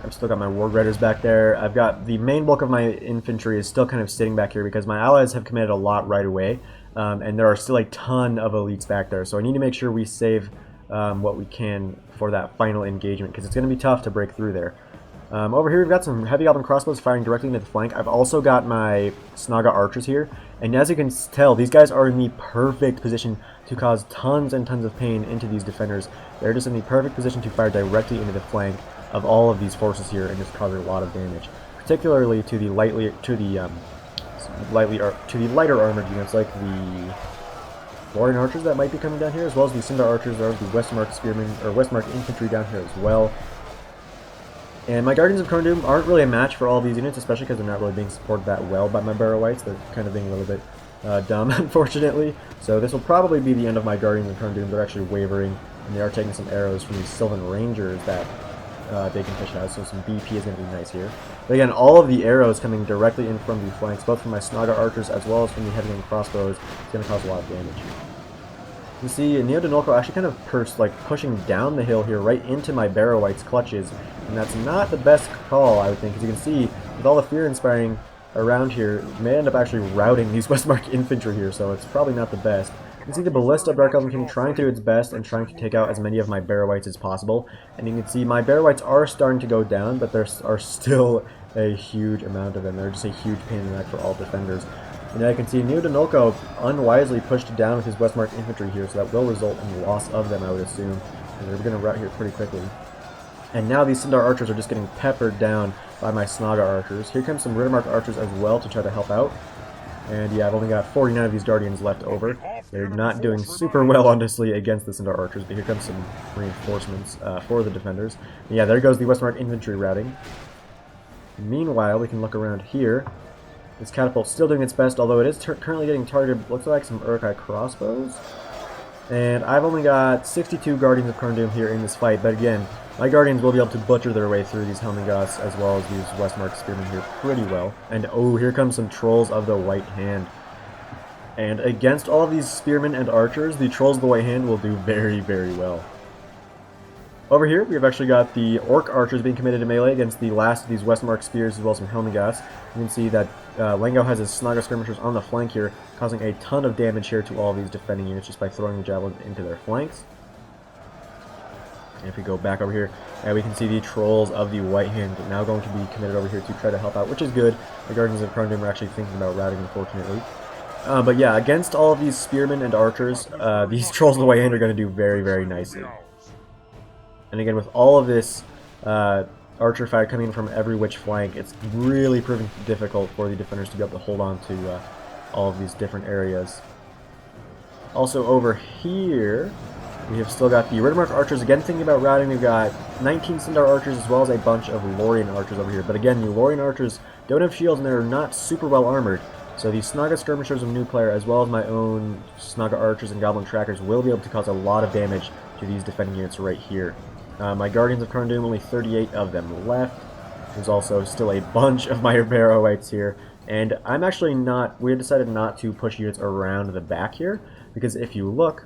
I've still got my Ward Riders back there. I've got the main bulk of my infantry is still kind of sitting back here because my allies have committed a lot right away, and there are still a ton of elites back there, so I need to make sure we save what we can for that final engagement, because it's going to be tough to break through there. Over here we've got some heavy goblin crossbows firing directly into the flank. I've also got my Snaga archers here, and as you can tell, these guys are in the perfect position to cause tons and tons of pain into these defenders. They're just in the perfect position to fire directly into the flank of all of these forces here and just cause a lot of damage, particularly to the lighter armored units like the Lorien Archers that might be coming down here, as well as the Sindar Archers or the Westmark Spearmen, or Westmark Infantry down here as well. And my Guardians of Karndum aren't really a match for all of these units, especially because they're not really being supported that well by my Barrow Whites. They're kind of being a little bit dumb, unfortunately. So this will probably be the end of my Guardians of Karndum. They're actually wavering, and they are taking some arrows from these Sylvan Rangers that Bacon Fish has, so some BP is going to be nice here. But again, all of the arrows coming directly in from the flanks, both from my Snaga archers as well as from the heavy and crossbows, is going to cause a lot of damage. You see, Neodonolko actually kind of pushing down the hill here right into my Barrow-Wights' clutches, and that's not the best call, I would think, because you can see, with all the fear-inspiring around here, it may end up actually routing these Westmark infantry here, so it's probably not the best. You can see the Ballista of Dark Elven King trying to do its best and trying to take out as many of my Barrow-Wights as possible, and you can see my Barrow-Wights are starting to go down, but there are still a huge amount of them. They're just a huge pain in the neck for all defenders. And I can see Neodonolko unwisely pushed down with his Westmark infantry here, so that will result in the loss of them, I would assume. And they're going to rout here pretty quickly. And now these Sindar archers are just getting peppered down by my Snaga archers. Here comes some Riddermark archers as well to try to help out. And yeah, I've only got 49 of these Guardians left over. They're not doing super well, honestly, against the Sindar archers, but here comes some reinforcements for the defenders. And yeah, there goes the Westmark infantry routing. Meanwhile, we can look around here. This catapult's still doing its best, although it is currently getting targeted, looks like some Uruk-hai crossbows. And I've only got 62 Guardians of Karndum here in this fight, but again, my Guardians will be able to butcher their way through these Helmingoths as well as these Westmark Spearmen here pretty well. And oh, here comes some Trolls of the White Hand. And against all of these Spearmen and Archers, the Trolls of the White Hand will do very, very well. Over here, we've actually got the Orc Archers being committed to melee against the last of these Westmark Spears as well as some Helmingoths. You can see that Lengo has his Snaga Skirmishers on the flank here, causing a ton of damage here to all of these defending units just by throwing the javelins into their flanks. And if we go back over here, we can see the Trolls of the White Hand now going to be committed over here to try to help out, which is good. The Guardians of Karndum are actually thinking about routing, unfortunately. But yeah, against all of these Spearmen and Archers, these Trolls of the White Hand are going to do very, very nicely. And again, with all of this archer fire coming in from every which flank, it's really proving difficult for the defenders to be able to hold on to all of these different areas. Also over here, we have still got the Riddermark archers again thinking about routing. We've got 19 Sindar archers as well as a bunch of Lorien archers over here. But again, the Lorien archers don't have shields and they're not super well armored. So the Snaga skirmishers of New Player as well as my own Snaga archers and Goblin trackers will be able to cause a lot of damage to these defending units right here. My Guardians of Karndum, only 38 of them left. There's also still a bunch of my Barrow-Wights here. And I'm actually not, we decided not to push units around the back here, because if you look,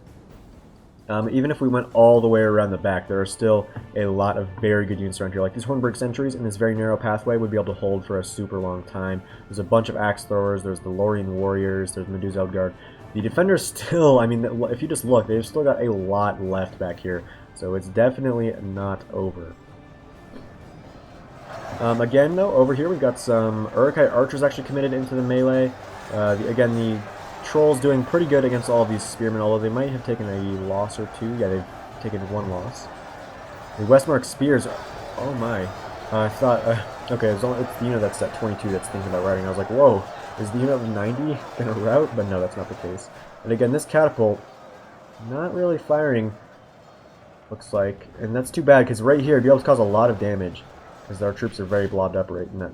even if we went all the way around the back, there are still a lot of very good units around here. Like these Hornburg sentries in this very narrow pathway would be able to hold for a super long time. There's a bunch of axe throwers, there's the Lorien warriors, there's Medusa Eldgard. The defenders still, I mean, if you just look, they've still got a lot left back here. So it's definitely not over. Again, though, over here we've got some Uruk-hai archers actually committed into the melee. Again, the Trolls doing pretty good against all of these Spearmen, although they might have taken a loss or two. Yeah, they've taken one loss. The Westmark Spears, oh my. I thought, okay, it's the unit that's at 22 that's thinking about routing. I was like, whoa, is the unit of 90 going to rout? But no, that's not the case. And again, this catapult, not really firing, looks like. And that's too bad, because right here, it'd be able to cause a lot of damage, because our troops are very blobbed up right in that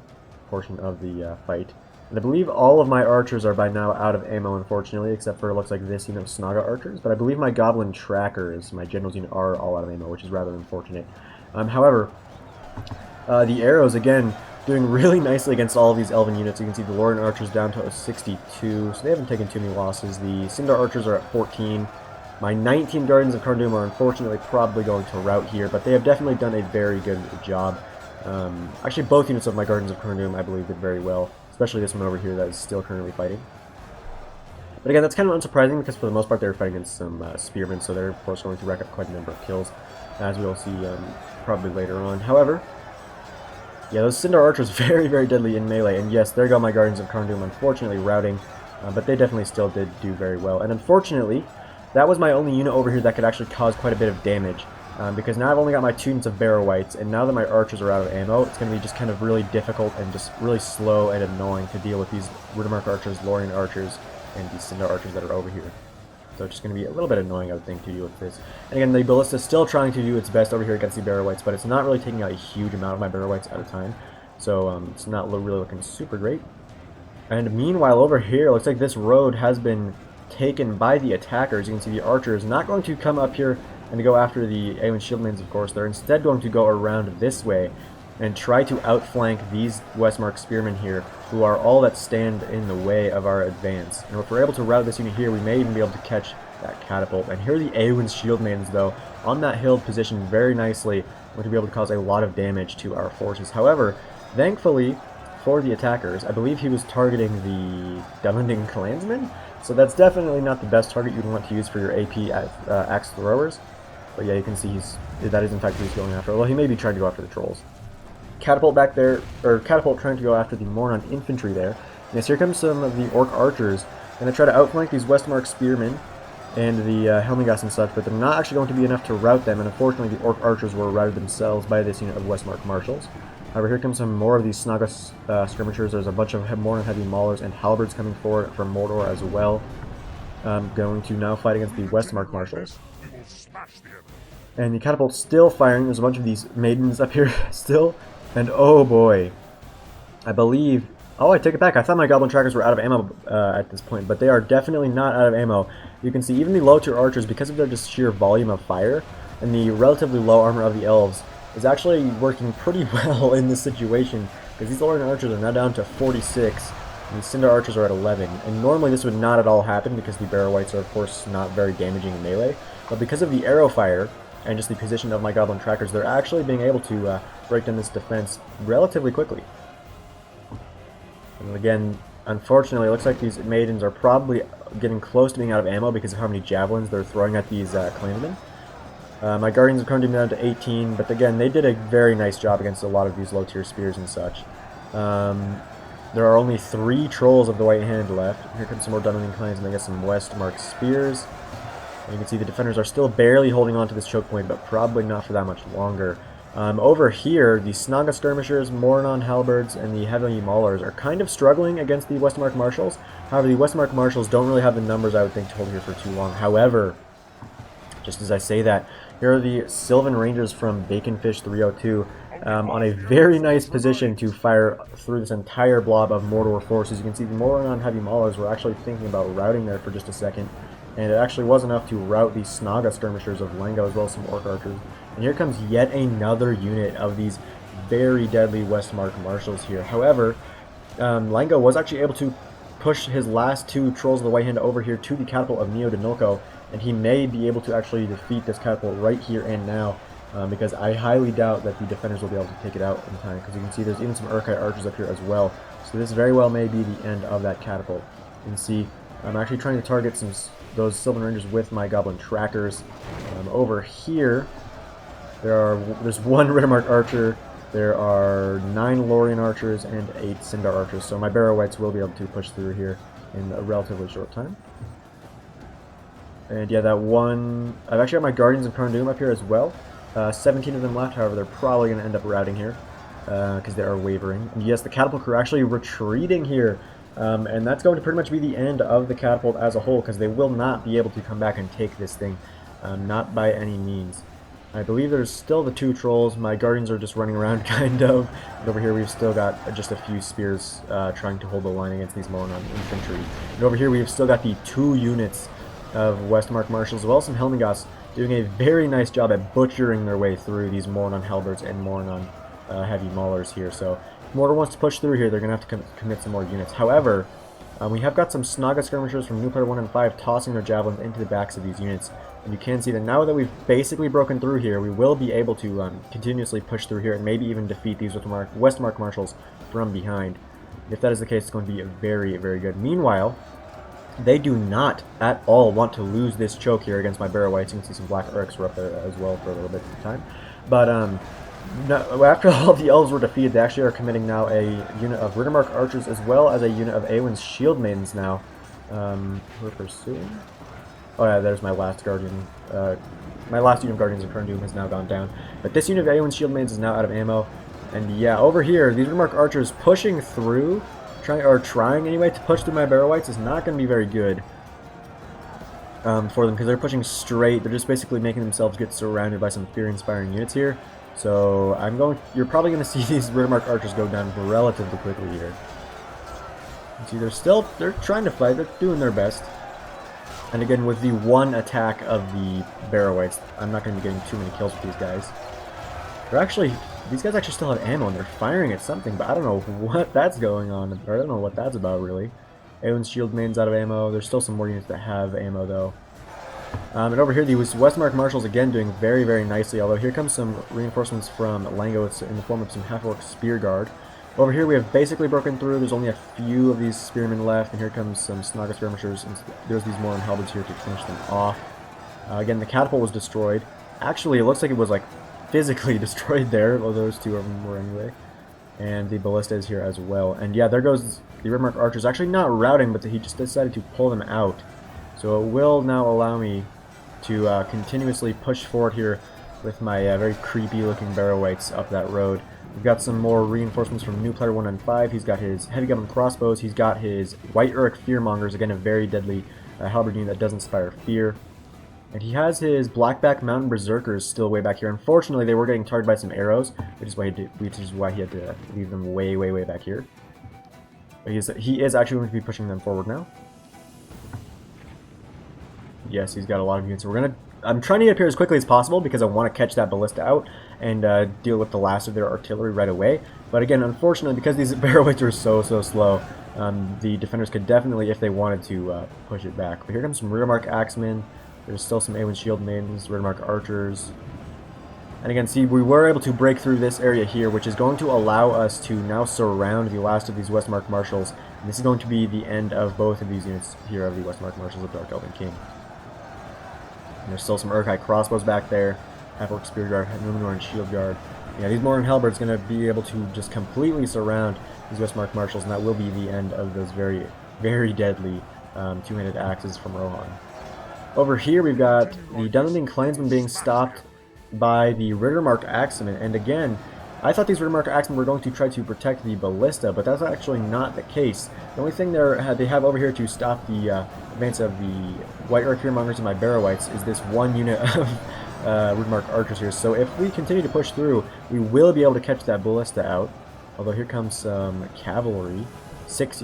portion of the fight. And I believe all of my archers are by now out of ammo, unfortunately, except for, it looks like this unit of Snaga archers. But I believe my Goblin trackers, my general's unit, are all out of ammo, which is rather unfortunate. However, the arrows, again, doing really nicely against all of these Elven units. You can see the Lorien archers down to 62, so they haven't taken too many losses. The Sindar archers are at 14. My 19 Guardians of Karndum are unfortunately probably going to rout here, but they have definitely done a very good job. Actually, both units of my Guardians of Karndum, I believe, did very well, especially this one over here that is still currently fighting. But again, that's kind of unsurprising because for the most part they were fighting against some Spearmen, so they're of course going to rack up quite a number of kills, as we will see probably later on. However, yeah, those Sindar archers very, very deadly in melee, and yes, there go my Guardians of Karndum, unfortunately routing, but they definitely still did do very well. And unfortunately, that was my only unit over here that could actually cause quite a bit of damage, because now I've only got my 2 units of Barrow-Wights, and now that my archers are out of ammo, it's going to be just kind of really difficult and just really slow and annoying to deal with these Riddermark archers, Lorien archers, and these Sindar archers that are over here. So it's just going to be a little bit annoying, I would think, to deal with this. And again, the Ballista is still trying to do its best over here against the Barrow-Wights, but it's not really taking out a huge amount of my Barrow-Wights at a time. So it's not really looking super great. And meanwhile, over here, it looks like this road has been taken by the attackers. You can see the archers not going to come up here and to go after the Aewen Shieldmaidens, of course. They're instead going to go around this way and try to outflank these Westmark Spearmen here, who are all that stand in the way of our advance. And if we're able to rout this unit here, we may even be able to catch that catapult. And here are the Aewen Shieldmaidens, though, on that hill positioned very nicely, going to be able to cause a lot of damage to our forces. However, thankfully for the attackers, I believe he was targeting the Dunlending Clansmen, so that's definitely not the best target you'd want to use for your AP axe throwers. But yeah, you can see that is in fact who he's going after. Well, he may be trying to go after the trolls. Catapult back there, or catapult trying to go after the Mornon infantry there. Yes, here comes some of the Orc archers, going to try to outflank these Westmark spearmen and the Helmingast and such, but they're not actually going to be enough to rout them, and unfortunately the Orc archers were routed themselves by this unit of Westmark marshals. However, here comes some more of these Snaga skirmishers. There's a bunch of Mornon heavy maulers and halberds coming forward from Mordor as well. Going to now fight against the Westmark marshals. And the catapult's still firing. There's a bunch of these maidens up here still. And oh boy, I believe... Oh, I take it back. I thought my goblin trackers were out of ammo at this point, but they are definitely not out of ammo. You can see even the low tier archers, because of their just sheer volume of fire and the relatively low armor of the elves, is actually working pretty well in this situation, because these Lorien archers are now down to 46, and the Cinder archers are at 11. And normally this would not at all happen, because the Barrow Wights are of course not very damaging in melee, but because of the arrow fire and just the position of my goblin trackers, they're actually being able to break down this defense relatively quickly. And again, unfortunately, it looks like these maidens are probably getting close to being out of ammo because of how many javelins they're throwing at these clansmen. My Guardians of Krondom down to 18, but again, they did a very nice job against a lot of these low-tier spears and such. There are only 3 trolls of the White Hand left. Here comes some more Dunlending clans, and they get some Westmark spears. And you can see the defenders are still barely holding on to this choke point, but probably not for that much longer. Over here, the Snaga skirmishers, Mornon halberds, and the heavy maulers are kind of struggling against the Westmark marshals. However, the Westmark marshals don't really have the numbers I would think to hold here for too long. However, just as I say that, here are the Sylvan Rangers from Baconfish 302 on a very nice position to fire through this entire blob of Mordor forces. You can see the Mornon heavy maulers were actually thinking about routing there for just a second, and it actually was enough to rout the Snaga skirmishers of Lengo as well as some Orc archers. And here comes yet another unit of these very deadly Westmark marshals here. However, Lengo was actually able to push his last 2 Trolls of the White Hand over here to the catapult of Neo Denilko, and he may be able to actually defeat this catapult right here and now, because I highly doubt that the defenders will be able to take it out in time, because you can see there's even some Urkai archers up here as well. So this very well may be the end of that catapult. You can see I'm actually trying to target those Sylvan Rangers with my Goblin trackers. Over here, there's 1 Riddermark archer, there are 9 Lorien archers, and 8 Sindar archers, so my Barrow Wights will be able to push through here in a relatively short time. And yeah, that one... I've actually got my Guardians of Krondom up here as well. 17 of them left, however, they're probably going to end up routing here, because they are wavering. And yes, the catapult crew are actually retreating here, and that's going to pretty much be the end of the catapult as a whole, because they will not be able to come back and take this thing, not by any means. I believe there's still the 2 trolls. My Guardians are just running around, kind of. And over here we've still got just a few spears trying to hold the line against these Mornon infantry. And over here we've still got the 2 units of Westmark marshals, as well as some Helmingast, doing a very nice job at butchering their way through these Mornon halberds and Mornon heavy maulers here. So if Mordor wants to push through here, they're going to have to commit some more units. However, we have got some Snaga skirmishers from New Player 1 and 5 tossing their javelins into the backs of these units. And you can see that now that we've basically broken through here, we will be able to continuously push through here and maybe even defeat these Westmark marshals from behind. If that is the case, it's going to be very, very good. Meanwhile, they do not at all want to lose this choke here against my Barrow Wights. You can see some Black Urks were up there as well for a little bit of time. But no, after all of the elves were defeated, they actually are committing now a unit of Riddermark archers as well as a unit of Aewen's shield maidens now. Who are pursuing? Oh yeah, there's my last Guardian. My last unit of Guardians of Krondom has now gone down. But this unit of Aewen's shield maidens is now out of ammo. And yeah, over here, these Riddermark archers pushing through, trying anyway to push through my Barrow Wights is not going to be very good for them, because they're pushing straight. They're just basically making themselves get surrounded by some fear-inspiring units here. So you're probably going to see these Riddermark archers go down relatively quickly here. You see, they're trying to fight. They're doing their best. And again, with the one attack of the Barrow-wights, I'm not going to be getting too many kills with these guys. These guys actually still have ammo, and they're firing at something, but I don't know what that's going on, or I don't know what that's about, really. Eowyn's shield main's out of ammo. There's still some more units that have ammo, though. And over here, the Westmark Marshals, again, doing very, very nicely, although here comes some reinforcements from Lango. It's in the form of some half-orc spear guard. Over here, we have basically broken through. There's only a few of these spearmen left, and here comes some Snaga skirmishers, and there's these Morin halberds here to finish them off. Again, the catapult was destroyed. Actually, it looks like it was, like, physically destroyed there, well, those two of them were anyway. And the ballista is here as well. And yeah, there goes the Ridmark archers. Actually not routing, but he just decided to pull them out. So it will now allow me to continuously push forward here with my very creepy looking Barrow-wights up that road. We've got some more reinforcements from new player 195. He's got his heavy gun crossbows. He's got his White Uruk Fearmongers, again a very deadly halberd unit that does inspire fear. And he has his Blackback Mountain Berserkers still way back here. Unfortunately, they were getting targeted by some arrows, which is why he had to leave them way, way, way back here. But he is actually going to be pushing them forward now. Yes, he's got a lot of units. I'm trying to get up here as quickly as possible because I want to catch that ballista out and deal with the last of their artillery right away. But again, unfortunately, because these Barrow-wights are so slow, the defenders could definitely, if they wanted to, push it back. But here comes some Rearmark Axemen. There's still some Eowyn Shield Maidens, Ridmark Archers. And again, see, we were able to break through this area here, which is going to allow us to now surround the last of these Westmark Marshals. And this is going to be the end of both of these units here of the Westmark Marshals of Dark Elven King. And there's still some Uruk-hai crossbows back there, Half-Orc Spear Guard, Numenoran Shield Guard. Yeah, these Morin Halberds going to be able to just completely surround these Westmark Marshals, and that will be the end of those very, very deadly two-handed axes from Rohan. Over here, we've got the Dunlending Clansmen being stopped by the Riddermark Axemen, and again, I thought these Riddermark Axemen were going to try to protect the ballista, but that's actually not the case. The only thing they have over here to stop the advance of the White Uruk Fearmongers and my Barrow-wights is this one unit of Riddermark Archers here. So if we continue to push through, we will be able to catch that ballista out. Although here comes some cavalry, 6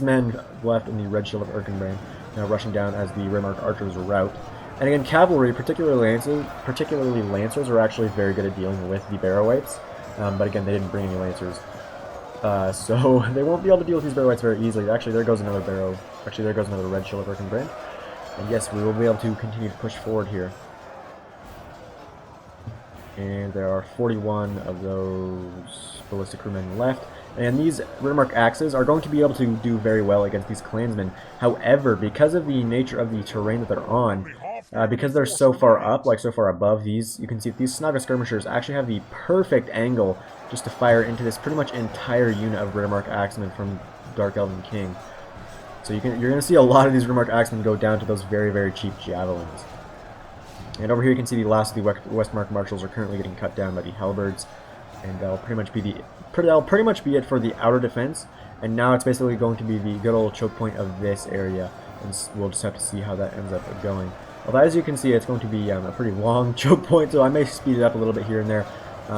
men left in the Red Shield of Erkenbrand. Now rushing down as the Ridmark Archers rout. And again, cavalry, particularly Lancers, are actually very good at dealing with the Barrow-wights. But again, they didn't bring any Lancers. So they won't be able to deal with these Barrow-wights very easily. Actually, there goes another Red Shield of Erkenbrand. And yes, we will be able to continue to push forward here. And there are 41 of those ballistic crewmen left. And these Riddermark axes are going to be able to do very well against these clansmen. However, because of the nature of the terrain that they're on, because they're so far up, like so far above these, you can see these Snaga skirmishers actually have the perfect angle just to fire into this pretty much entire unit of Riddermark axemen from Dark Elven King. So you're going to see a lot of these Riddermark axemen go down to those very, very cheap javelins. And over here you can see the last of the Westmark Marshals are currently getting cut down by the halberds. And that'll pretty much be it for the outer defense. And now it's basically going to be the good old choke point of this area, and we'll just have to see how that ends up going. Although as you can see, it's going to be a pretty long choke point, so I may speed it up a little bit here and there.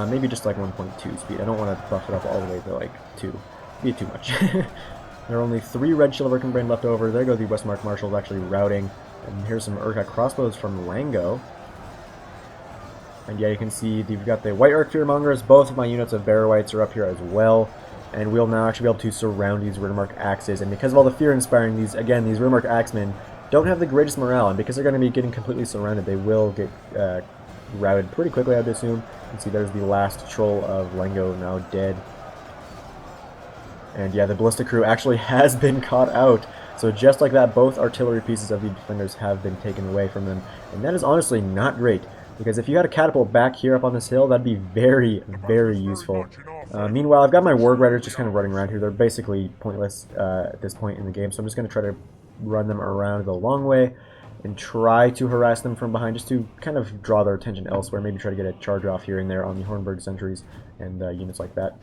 Maybe just like 1.2 speed. I don't want to buff it up all the way to like 2. It'd be too much. There are only 3 Red Shield of Erkenbrand left over. There go the Westmark Marshals actually routing. And here's some Uruk-hai crossbows from Lango. And yeah, you can see we've got the White Uruk Fearmongers. Both of my units of Barrow-wights are up here as well. And we'll now actually be able to surround these Riddermark axes. And because of all the fear inspiring, these Riddermark axemen don't have the greatest morale. And because they're going to be getting completely surrounded, they will get routed pretty quickly, I'd assume. You can see there's the last troll of Lango now dead. And yeah, the Ballista crew actually has been caught out. So just like that, both artillery pieces of the defenders have been taken away from them. And that is honestly not great. Because if you had a catapult back here up on this hill, that'd be very, very useful. Meanwhile, I've got my Warg Riders just kind of running around here. They're basically pointless at this point in the game, so I'm just going to try to run them around the long way and try to harass them from behind just to kind of draw their attention elsewhere. Maybe try to get a charge off here and there on the Hornburg sentries and units like that.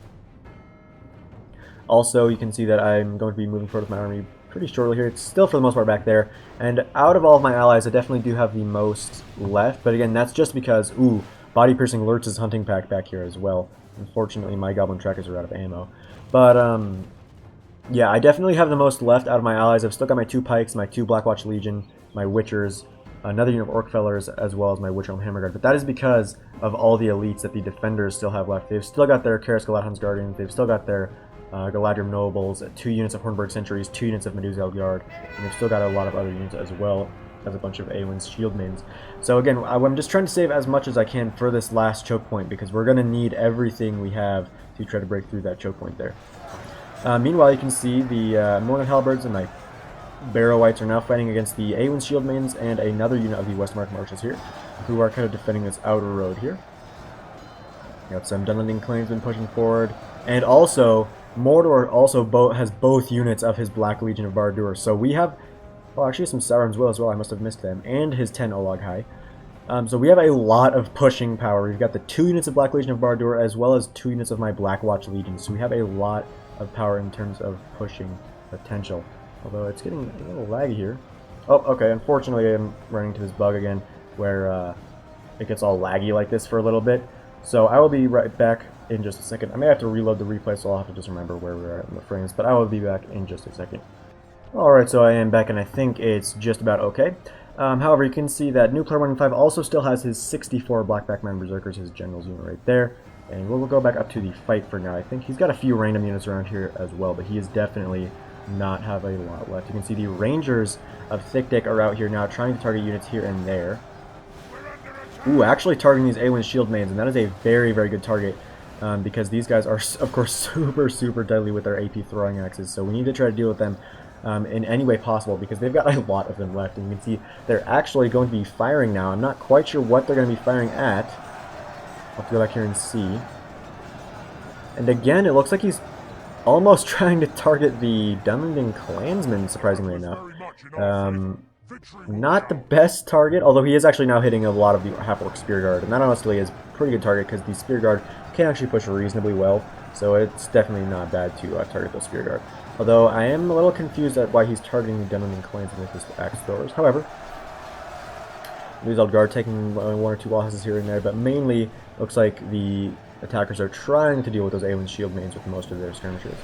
Also, you can see that I'm going to be moving forward with my army pretty shortly here. It's still for the most part back there, and out of all of my allies I definitely do have the most left, but again that's just because Body Piercing Lurtz's hunting pack back here as well. Unfortunately my Goblin Trackers are out of ammo, but yeah, I definitely have the most left out of my allies. I've still got my 2 Pikes, my 2 Blackwatch Legion, my Witchers, another unit of Orc Fellers, as well as my Witcher Hammer Guard. But that is because of all the elites that the defenders still have left. They've still got their Karis Galadham's Guardians, they've still got their Galadriel Nobles, 2 units of Hornburg Sentries, 2 units of Medusa Guard, and they've still got a lot of other units as well as a bunch of Awen's Shield Maidens. So again, I'm just trying to save as much as I can for this last choke point, because we're going to need everything we have to try to break through that choke point there. Meanwhile, you can see the Mornet Halberds and my Barrow Whites are now fighting against the Awen's Shield Maidens and another unit of the Westmark Marshals here, who are kind of defending this outer road here. Got some Dunlending Clansmen pushing forward, and also Mordor also has both units of his Black Legion of Barad-dûr. So we have, well, actually some Sauron's Will as well, I must have missed them, and his 10 Olag High. So we have a lot of pushing power. We've got the 2 units of Black Legion of Barad-dûr as well as 2 units of my Black Watch Legion. So we have a lot of power in terms of pushing potential. Although it's getting a little laggy here. Oh, okay, unfortunately I'm running into this bug again where it gets all laggy like this for a little bit. So I will be right back in just a second. I may have to reload the replay, so I'll have to just remember where we're at in the frames, but I will be back in just a second. Alright, so I am back and I think it's just about okay. However, you can see that new player 1 in 5 also still has his 64 Blackback Man Berserkers, his general's unit right there. And we'll go back up to the fight for now. I think he's got a few random units around here as well, but he is definitely not have a lot left. You can see the Rangers of Thick Dick are out here now trying to target units here and there. Ooh, actually targeting these Awen's Shield Maidens, and that is a very, very good target because these guys are, of course, super deadly with their AP throwing axes, so we need to try to deal with them in any way possible because they've got a lot of them left, and you can see they're actually going to be firing now. I'm not quite sure what they're going to be firing at. I'll have to go back here and see. And again, it looks like he's almost trying to target the Dunlending Clansmen, surprisingly enough. Not the best target, although he is actually now hitting a lot of the Half-Orc Spear Guard, and that honestly is a pretty good target because the Spear Guard can actually push reasonably well, so it's definitely not bad to target those Spear Guard. Although I am a little confused at why he's targeting the Dunlending Clansmen with his Axe Throwers. However, Isengard taking 1 or 2 losses here and there, but mainly looks like the attackers are trying to deal with those Awen's Shield Maidens with most of their skirmishers.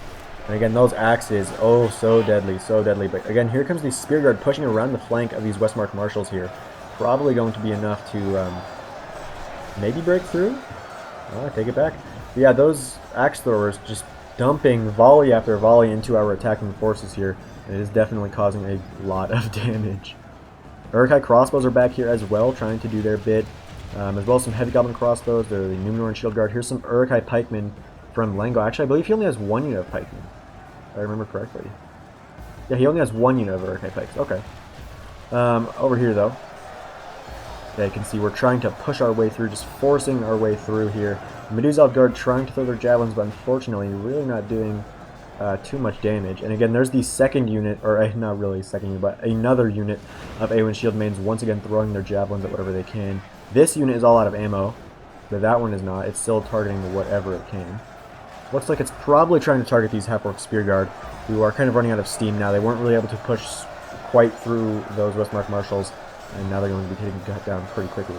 And again, those axes, oh, so deadly, so deadly. But again, here comes the Spear Guard pushing around the flank of these Westmark Marshals here. Probably going to be enough to maybe break through. Oh, I take it back. But yeah, those axe throwers just dumping volley after volley into our attacking forces here. And it is definitely causing a lot of damage. Uruk-hai crossbows are back here as well, trying to do their bit. As well as some heavy goblin crossbows. They're the Númenor Shield Guard. Here's some Uruk-hai pikemen from Lengo. Actually, I believe he only has 1 unit of pikemen, if I remember correctly. Yeah, he only has 1 unit of Uruk-hai pikes. Okay. Over here, though, yeah, you can see we're trying to push our way through, just forcing our way through here. Medusa Guard trying to throw their javelins, but unfortunately, really not doing too much damage. And again, there's the second unit, or not really second unit, but another unit of Awen's Shield Maidens once again throwing their javelins at whatever they can. This unit is all out of ammo, but that one is not. It's still targeting whatever it can. Looks like it's probably trying to target these Half-Orc Spear Guard, who are kind of running out of steam now. They weren't really able to push quite through those Westmark Marshals, and now they're going to be taken down pretty quickly.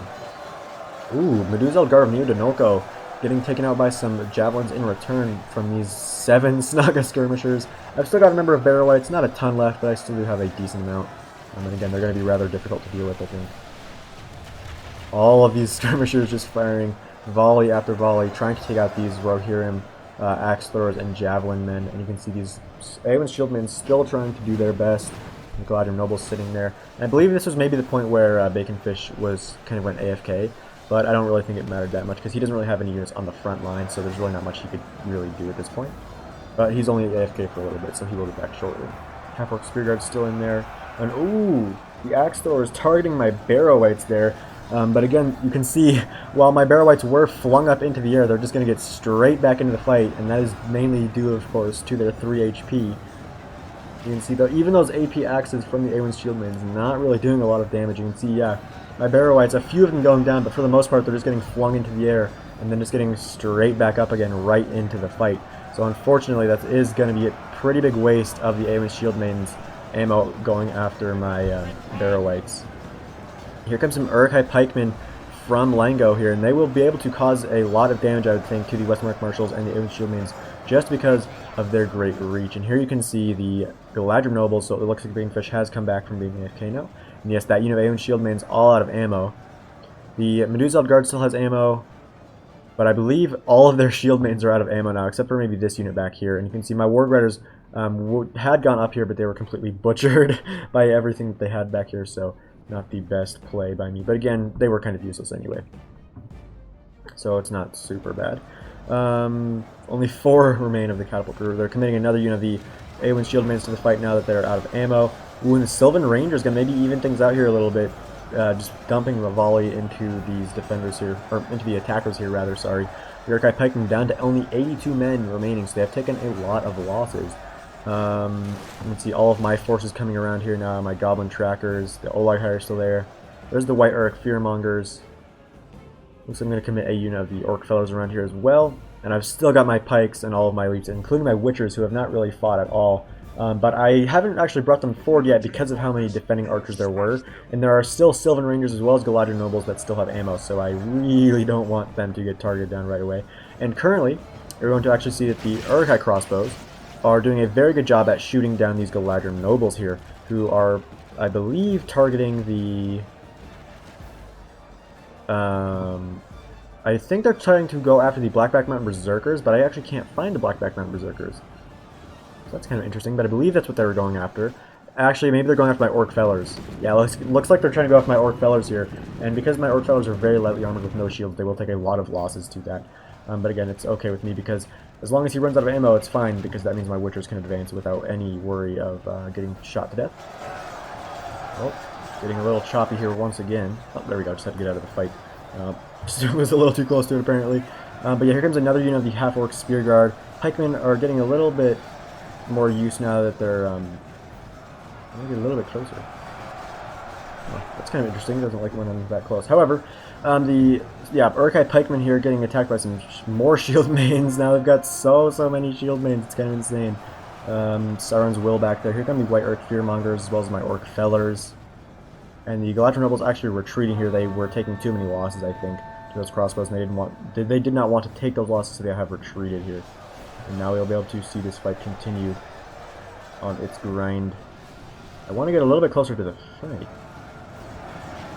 Ooh, Medusa Guard of Neo-Danolko getting taken out by some javelins in return from these 7 Snaga skirmishers. I've still got a number of Barrow Whites, not a ton left, but I still do have a decent amount. And again, they're going to be rather difficult to deal with, I think. All of these skirmishers just firing volley after volley, trying to take out these Rohirrim axe throwers and javelin men, and you can see these Awen's Shield Men still trying to do their best. The Galadriel Nobles sitting there. And I believe this was maybe the point where Baconfish was kind of went AFK, but I don't really think it mattered that much because he doesn't really have any units on the front line, so there's really not much he could really do at this point. But he's only AFK for a little bit, so he will be back shortly. Half-Orc Spear Guard's still in there, and ooh, the axe thrower is targeting my Barrow Whites there. But again, you can see, while my Barrow Whites were flung up into the air, they're just going to get straight back into the fight, and that is mainly due, of course, to their 3 HP. You can see, though, even those AP axes from the Awen's Shield Maidens not really doing a lot of damage. You can see, yeah, my Barrow Whites, a few of them going down, but for the most part, they're just getting flung into the air, and then just getting straight back up again right into the fight. So unfortunately, that is going to be a pretty big waste of the Awen's Shield Maidens ammo going after my Barrow Whites. Here comes some Uruk-hai pikemen from Lengo here, and they will be able to cause a lot of damage, I would think, to the Westmark Marshals and the Awen's Shield Maidens just because of their great reach. And here you can see the Galadriel Nobles, so it looks like Baconfish has come back from being AFK now. And yes, that unit of Aeon Shield Maidens all out of ammo. The Medusa Guard still has ammo, but I believe all of their Shield Maidens are out of ammo now, except for maybe this unit back here. And you can see my Warg Riders had gone up here, but they were completely butchered by everything that they had back here, so not the best play by me. But again, they were kind of useless anyway, so it's not super bad. Only 4 remain of the Catapult crew. They're committing another unit of the Aeon Shield Maidens to the fight now that they're out of ammo. Ooh, and the Sylvan Ranger is going to maybe even things out here a little bit. Just dumping the volley into these defenders here, or into the attackers here, rather, sorry. The Uruk-hai Pikemen down to only 82 men remaining, so they have taken a lot of losses. You can see all of my forces coming around here now, my Goblin Trackers, the Olag-hai are still there. There's the White Uruk Fearmongers. Looks like I'm going to commit a unit of the Orc Fellows around here as well. And I've still got my Pikes and all of my elites, including my Witchers, who have not really fought at all. But I haven't actually brought them forward yet because of how many defending archers there were. And there are still Sylvan Rangers as well as Galadriel Nobles that still have ammo, so I really don't want them to get targeted down right away. And currently, we're going to actually see that the Uruk-hai crossbows are doing a very good job at shooting down these Galadriel Nobles here, who are, I believe, targeting the... I think they're trying to go after the Blackback Mountain Berserkers, but I actually can't find the Blackback Mountain Berserkers. So that's kind of interesting, but I believe that's what they were going after. Actually, maybe they're going after my Orc Fellers. Yeah, looks like they're trying to go after my Orc Fellers here. And because my Orc Fellers are very lightly armored with no shields, they will take a lot of losses to that. But again, it's okay with me because as long as he runs out of ammo, it's fine, because that means my Witchers can advance without any worry of getting shot to death. Oh, getting a little choppy here once again. Oh, there we go, just had to get out of the fight. Was a little too close to it, apparently. But yeah, here comes another unit of the Half-Orc Spear Guard. Pikemen are getting a little bit more use now that they're maybe a little bit closer. Oh, that's kind of interesting. Doesn't like when I'm that close. However, the Uruk-hai Pikemen here getting attacked by some more Shield Maidens. Now they've got so many Shield Maidens. It's kind of insane. Sauron's Will back there. Here come the White Uruk Fearmongers as well as my Orc Fellers. And the Galadriel Nobles actually retreating here. They were taking too many losses, I think, to those crossbows. And they did not want to take those losses, so they have retreated here. And now we'll be able to see this fight continue on its grind. I want to get a little bit closer to the fight.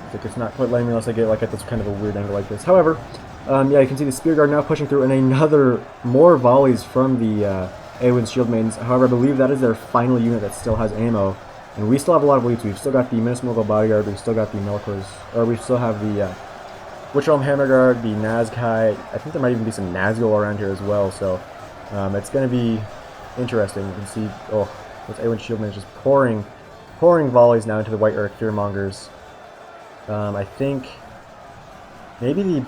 I think it's not quite letting me unless I get like at this kind of a weird angle like this. However, yeah, you can see the Spear Guard now pushing through, and more volleys from the Aeon Shield Maidens. However, I believe that is their final unit that still has ammo. And we still have a lot of elites. We've still got the Minas Morgul Bodyguard, we've still got the Melkors, or we still have the Witchhelm Hammer Guard, the Nazgai. I think there might even be some Nazgul around here as well, so it's going to be interesting. You can see, oh, those Aeon Shield Maidens just pouring volleys now into the White Uruk Fearmongers. I think maybe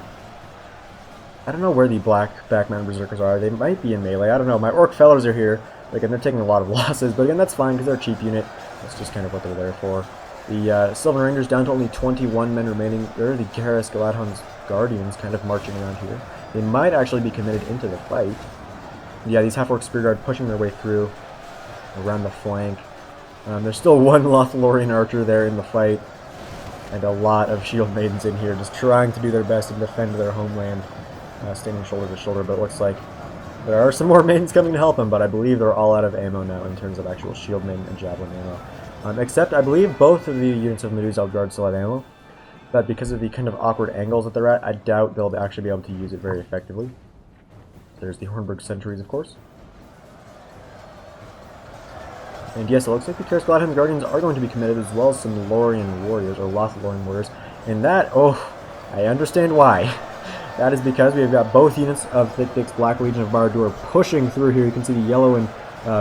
I don't know where the Blackback Mountain Berserkers are. They might be in melee. I don't know. My Orc Fellers are here. Again, they're taking a lot of losses, but again, that's fine because they're a cheap unit. That's just kind of what they're there for. The Sylvan Rangers down to only 21 men remaining. They're the Garrus Galadhon's Guardians kind of marching around here. They might actually be committed into the fight. Yeah, these Half-Orc Spear Guard pushing their way through around the flank. There's still one Lothlorien archer there in the fight, and a lot of Shield Maidens in here just trying to do their best to defend their homeland, standing shoulder to shoulder, but it looks like there are some more maidens coming to help them, but I believe they're all out of ammo now in terms of actual Shield Maiden and Javelin ammo. Except I believe both of the units of Medusa Guard still have ammo, but because of the kind of awkward angles that they're at, I doubt they'll actually be able to use it very effectively. There's the Hornburg Sentries, of course. And yes, it looks like the Garrus Galadhon's Guardians are going to be committed, as well as some Lorien Warriors, or Lothlorien Warriors. And that, oh, I understand why. That is because we have got both units of Thick-Dick's Black Legion of Barad-dûr pushing through here. You can see the yellow and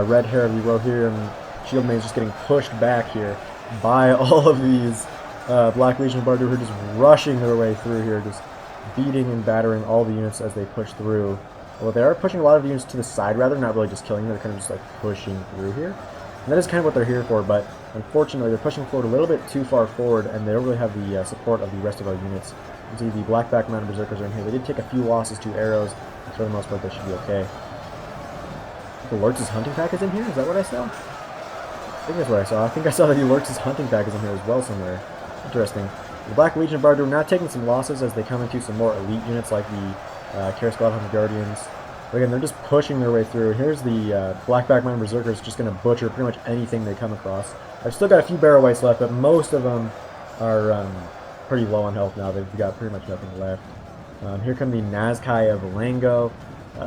red hair of the row here, and Shield Maidens just getting pushed back here by all of these Black Legion of Barad-dûr who are just rushing their way through here, just beating and battering all the units as they push through. Well, they are pushing a lot of the units to the side, rather, not really just killing them. They're kind of just like pushing through here. And that is kind of what they're here for, but unfortunately they're pushing forward a little bit too far forward, and they don't really have the support of the rest of our units. You can see the Blackback Mountain Berserkers are in here. They did take a few losses to arrows, but for the most part they should be okay. The Lurtz's Hunting Pack is in here? Is that what I saw? I think that's what I saw. I think I saw that the Lurtz's Hunting Pack is in here as well somewhere. Interesting. The Black Legion of Barad-dûr now taking some losses as they come into some more elite units like the Garrus Galadhon's Guardians. But again, they're just pushing their way through. Here's the Blackback Mountain Berserkers just going to butcher pretty much anything they come across. I've still got a few barrow wights left, but most of them are pretty low on health now. They've got pretty much nothing left. Here come the Nazkai of Lango,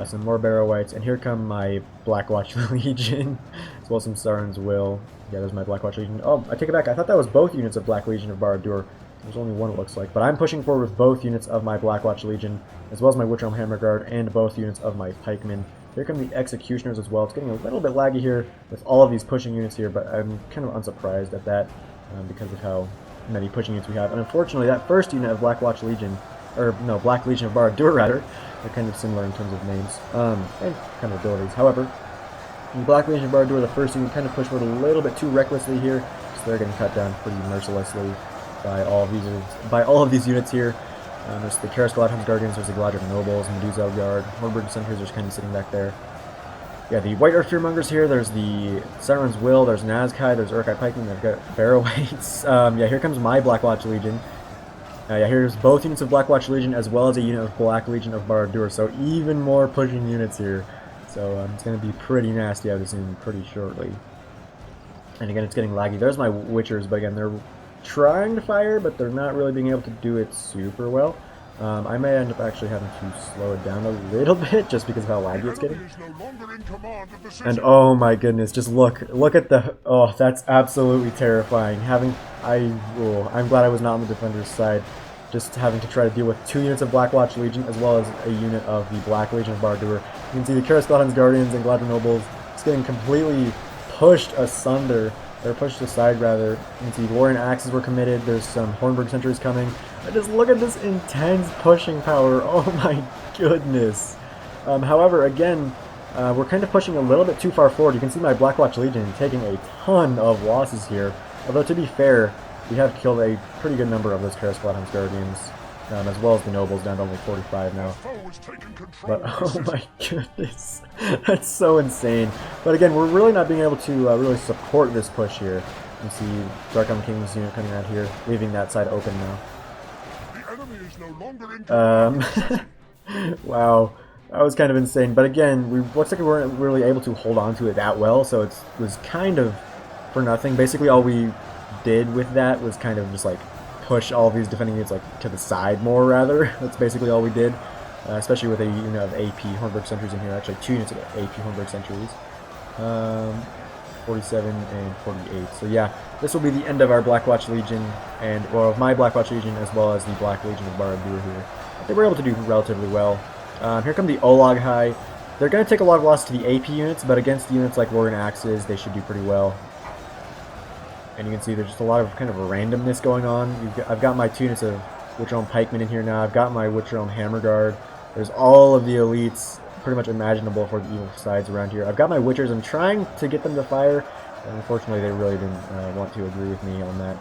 some more Barrow Whites, and here come my Blackwatch Legion, as well as some Sauron's Will. Yeah, there's my Blackwatch Legion. Oh, I take it back. I thought that was both units of Black Legion of Barad-dûr. There's only one, it looks like. But I'm pushing forward with both units of my Blackwatch Legion, as well as my Witch Realm Hammer Guard, and both units of my Pikemen. Here come the Executioners as well. It's getting a little bit laggy here with all of these pushing units here, but I'm kind of unsurprised at that because of how many pushing units we have. And unfortunately, that first unit of Blackwatch Legion, or no, Black Legion of Barad-dûr rather, they're kind of similar in terms of names and kind of abilities. However, in Black Legion of Barad-dûr, the first unit kind of pushed forward a little bit too recklessly here, so they're getting cut down pretty mercilessly by all of these units here. There's the Karascal Outhounds Guardians, there's the Galadriel Nobles, Medusa Guard, Hornburg Sentries are just kind of sitting back there. Yeah, the White Earth Fearmongers here, there's the Sauron's Will, there's Nazkai, there's Uruk-hai Pikemen, they've got Barrow Whites. Yeah, here comes my Blackwatch Legion. Yeah, here's both units of Blackwatch Legion as well as a unit of Black Legion of Barad-dûr, so even more pushing units here. So it's going to be pretty nasty, I would assume, pretty shortly. And again, it's getting laggy. There's my Witchers, but again, they're trying to fire, but they're not really being able to do it super well. I may end up actually having to slow it down a little bit just because of how laggy it's getting. And oh my goodness, just look at the, oh, that's absolutely terrifying. I'm glad I was not on the defender's side, just having to try to deal with 2 units of Blackwatch Legion as well as a unit of the Black Legion of Barad-dûr. You can see the Karascal Outhounds Guardians and Galadriel Nobles just getting completely pushed asunder. Or pushed aside, rather. You can see Warrior Axes were committed. There's some Hornburg Sentries coming. And just look at this intense pushing power. Oh my goodness. However, again, we're kind of pushing a little bit too far forward. You can see my Blackwatch Legion taking a ton of losses here. Although, to be fair, we have killed a pretty good number of those Karascal Outhounds Guardians. As well as the Nobles, down to only 45 now. But oh my goodness, that's so insane. But again, we're really not being able to really support this push here. You can see Dark Elven King's unit coming out here, leaving that side open now. The enemy is no longer in wow, that was kind of insane. But again, looks like we weren't really able to hold on to it that well, so it was kind of for nothing. Basically, all we did with that was kind of just like push all of these defending units like to the side more, rather. That's basically all we did, especially with a unit of AP Hornburg Sentries in here. Actually, 2 units of AP Hornburg Sentries, 47 and 48. So yeah, this will be the end of our Blackwatch Legion, and well, of my Blackwatch Legion as well as the Black Legion of Barad-dûr here. They were able to do relatively well. Here come the Olog-hai. They're going to take a lot of loss to the AP units, but against units like Warrior Axes, they should do pretty well. And you can see there's just a lot of kind of randomness going on. I've got my 2 units of Witch Realm Pikemen in here now. I've got my Witch Realm Hammer Guard. There's all of the elites pretty much imaginable for the evil sides around here. I've got my Witchers. I'm trying to get them to fire, and unfortunately they really didn't want to agree with me on that.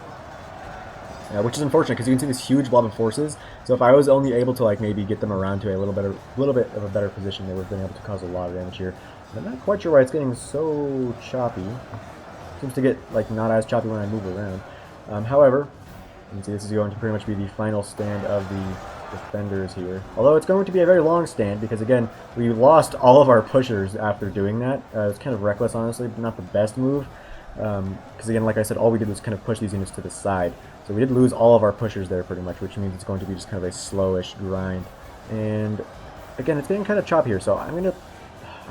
Which is unfortunate because you can see this huge blob of forces. So if I was only able to like maybe get them around to a little bit of a better position, they would have been able to cause a lot of damage here. I'm not quite sure why it's getting so choppy. Seems to get like not as choppy when I move around. However, you can see this is going to pretty much be the final stand of the defenders here. Although it's going to be a very long stand because again, we lost all of our pushers after doing that. It's kind of reckless, honestly, but not the best move. Because again, like I said, all we did was kind of push these units to the side. So we did lose all of our pushers there pretty much, which means it's going to be just kind of a slowish grind. And again, it's getting kind of choppy here, so I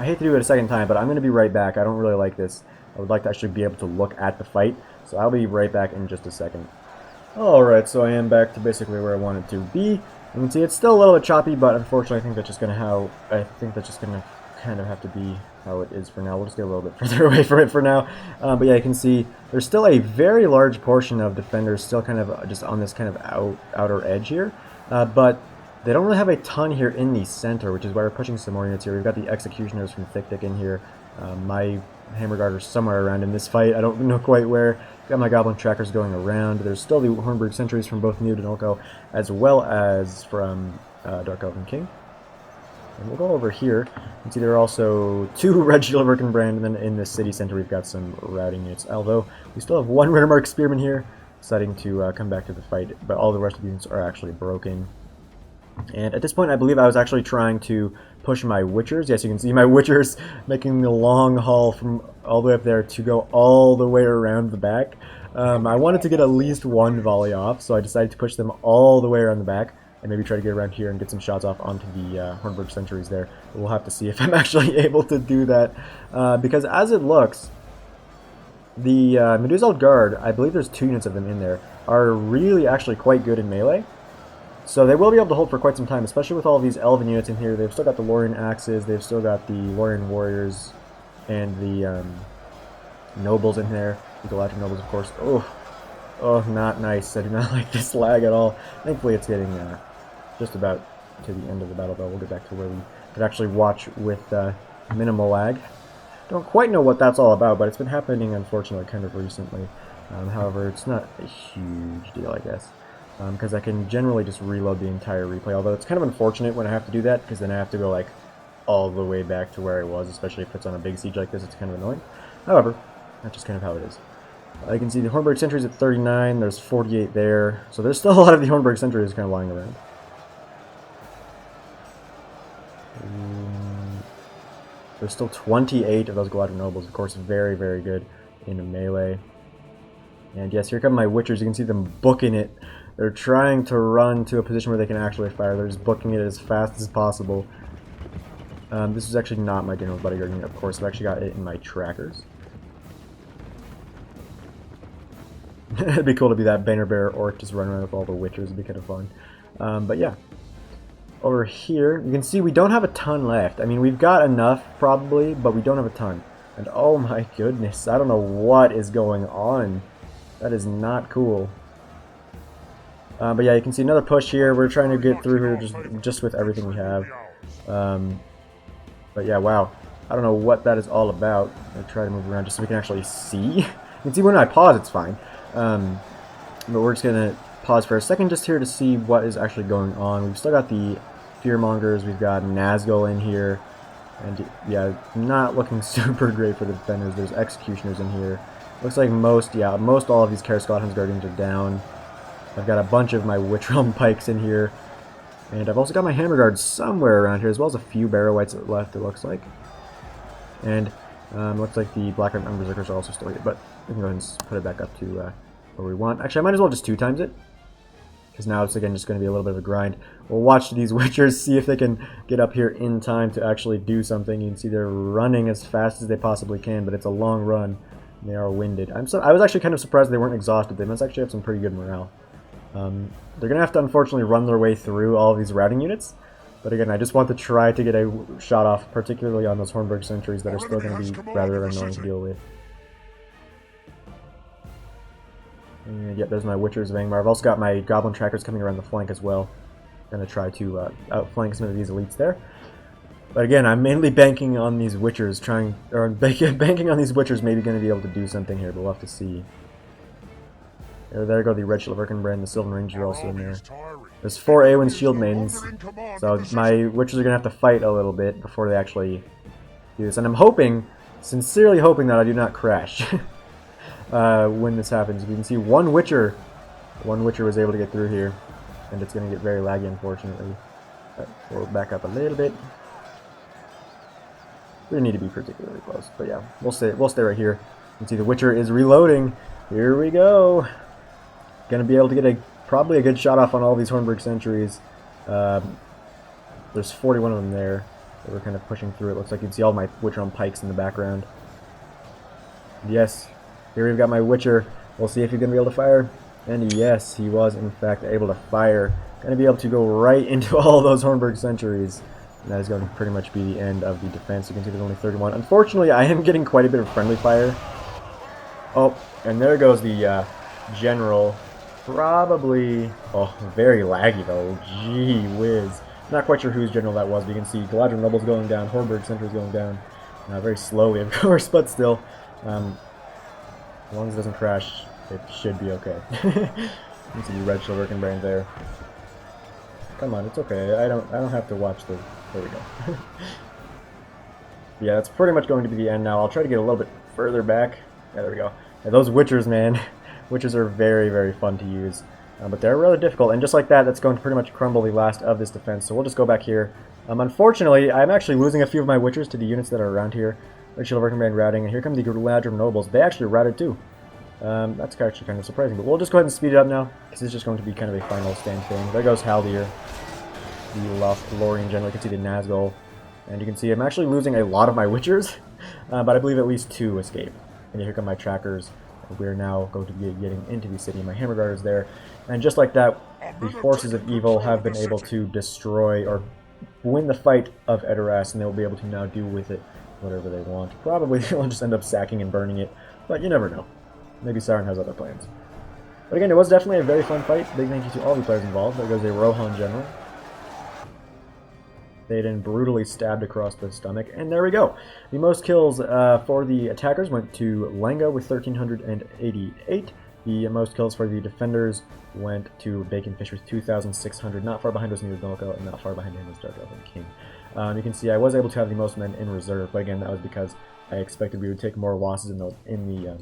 hate to do it a second time, but I'm going to be right back. I don't really like this. I would like to actually be able to look at the fight, so I'll be right back in just a second. Alright, so I am back to basically where I wanted to be. You can see it's still a little bit choppy, but unfortunately I think that's just going to kind of have to be how it is for now. We'll just get a little bit further away from it for now. But yeah, you can see there's still a very large portion of defenders still kind of just on this kind of outer edge here. But they don't really have a ton here in the center, which is why we're pushing some more units here. We've got the Executioners from Thick Dick in here. My Hammer Guard are somewhere around in this fight. I don't know quite where. Got my Goblin Trackers going around. There's still the Hornburg Sentries from both Newt and Ulko, as well as from Dark Elven King. And we'll go over here. You can see there are also 2 Red Shield of Erkenbrand, and then in the city center we've got some routing units. Although, we still have 1 Rittermark Spearman here, deciding to come back to the fight, but all the rest of the units are actually broken. And at this point, I believe I was actually trying to push my Witchers. Yes, you can see my Witchers making the long haul from all the way up there to go all the way around the back. I wanted to get at least one volley off, so I decided to push them all the way around the back and maybe try to get around here and get some shots off onto the Hornburg sentries there. But we'll have to see if I'm actually able to do that, because as it looks, the Medusald Guard, I believe there's 2 units of them in there, are really actually quite good in melee. So they will be able to hold for quite some time, especially with all of these Elven units in here. They've still got the Lorien Axes, they've still got the Lorien Warriors, and the Nobles in there. The Galadriel Nobles, of course. Oh, not nice. I do not like this lag at all. Thankfully it's getting just about to the end of the battle, though. We'll get back to where we could actually watch with minimal lag. Don't quite know what that's all about, but it's been happening, unfortunately, kind of recently. However, it's not a huge deal, I guess, because I can generally just reload the entire replay, although it's kind of unfortunate when I have to do that, because then I have to go, like, all the way back to where I was, especially if it's on a big siege like this. It's kind of annoying. However, that's just kind of how it is. I can see the Hornburg sentries at 39, there's 48 there, so there's still a lot of the Hornburg sentries kind of lying around. There's still 28 of those Galadriel Nobles, of course, very, very good in a melee. And yes, here come my Witchers. You can see them booking it. They're trying to run to a position where they can actually fire. They're just booking it as fast as possible. This is actually not my General's Bodyguard unit, of course. I've actually got it in my trackers. It'd be cool to be that Banner Bearer Orc just running around with all the Witchers. It'd be kind of fun. But yeah. Over here, you can see we don't have a ton left. I mean, we've got enough, probably, but we don't have a ton. And oh my goodness, I don't know what is going on. That is not cool. But yeah, you can see another push here. We're trying to get through here just with everything we have. But yeah, wow. I don't know what that is all about. I'll try to move around just so we can actually see. You can see when I pause, it's fine. But we're just going to pause for a second just here to see what is actually going on. We've still got the Fearmongers, we've got Nazgul in here, and yeah, not looking super great for the defenders. There's Executioners in here. Looks like most all of these Cariscott Guardians are down. I've got a bunch of my Witch Realm Pikes in here, and I've also got my Hammer Guards somewhere around here, as well as a few Barrow Wights left, it looks like. And looks like the Black Iron Berserkers are also still here, but we can go ahead and put it back up to where we want. Actually, I might as well just 2 times it, because now it's again just going to be a little bit of a grind. We'll watch these Witchers, see if they can get up here in time to actually do something. You can see they're running as fast as they possibly can, but it's a long run. They are winded. I was actually kind of surprised they weren't exhausted. They must actually have some pretty good morale. They're going to have to unfortunately run their way through all of these routing units. But again, I just want to try to get a shot off, particularly on those Hornburg sentries that are still going to be rather annoying to deal with. And yeah, there's my Witchers of Angmar. I've also got my Goblin Trackers coming around the flank as well. Going to try to outflank some of these elites there. But again, I'm mainly banking on these Witchers, banking on these Witchers maybe going to be able to do something here, but we'll have to see. There go the Red Shield of Erkenbrand, the Sylvan Rangers are also in there. There's 4 Awen's Shield Maidens, so my Witchers are going to have to fight a little bit before they actually do this. And I'm hoping, sincerely hoping, that I do not crash when this happens. You can see one Witcher was able to get through here, and it's going to get very laggy, unfortunately. We'll back up a little bit. We don't need to be particularly close, but yeah, we'll stay right here. You can see the Witcher is reloading. Here we go. Gonna be able to get probably a good shot off on all these Hornburg sentries. There's 41 of them there. So we're kind of pushing through. It looks like you can see all my Witcher on pikes in the background. Yes, here we've got my Witcher. We'll see if he's gonna be able to fire. And yes, he was in fact able to fire. Gonna be able to go right into all those Hornburg sentries. And that is going to pretty much be the end of the defense. You can see there's only 31. Unfortunately, I am getting quite a bit of friendly fire. Oh, and there goes the general. Probably, oh, very laggy though. Gee whiz. Not quite sure whose general that was, but you can see Galadriel Nobles going down, Hornburg sentries going down. Very slowly, of course, but still. As long as it doesn't crash, it should be okay. You can see the Red Shield of Erkenbrand there. Come on, it's okay. I don't have to watch the. There we go. Yeah, that's pretty much going to be the end now. I'll try to get a little bit further back. Yeah, there we go. Yeah, those Witchers, man. Witchers are very, very fun to use. But they're rather difficult. And just like that, that's going to pretty much crumble the last of this defense. So we'll just go back here. Unfortunately, I'm actually losing a few of my Witchers to the units that are around here. Red Shield of Erkenbrand routing. And here come the Galadriel Nobles. They actually routed too. That's actually kind of surprising, but we'll just go ahead and speed it up now, because it's just going to be kind of a final stand thing. There goes Haldir, the Lothlorien general. You can see the Nazgul, and you can see I'm actually losing a lot of my Witchers, but I believe at least 2 escape. And here come my trackers. We're now going to be getting into the city. My Hammer Guard is there, and just like that, the forces of evil have been able to destroy or win the fight of Edoras, and they will be able to now do with it whatever they want. Probably they'll just end up sacking and burning it, but you never know. Maybe Sauron has other plans. But again, it was definitely a very fun fight. Big thank you to all the players involved. There goes a Rohan general. Théoden brutally stabbed across the stomach, and there we go. The most kills for the attackers went to Lenga with 1,388. The most kills for the defenders went to Baconfish with 2,600. Not far behind was Near Dolko, and not far behind him was Dark Elven King. You can see I was able to have the most men in reserve, but again, that was because I expected we would take more losses in the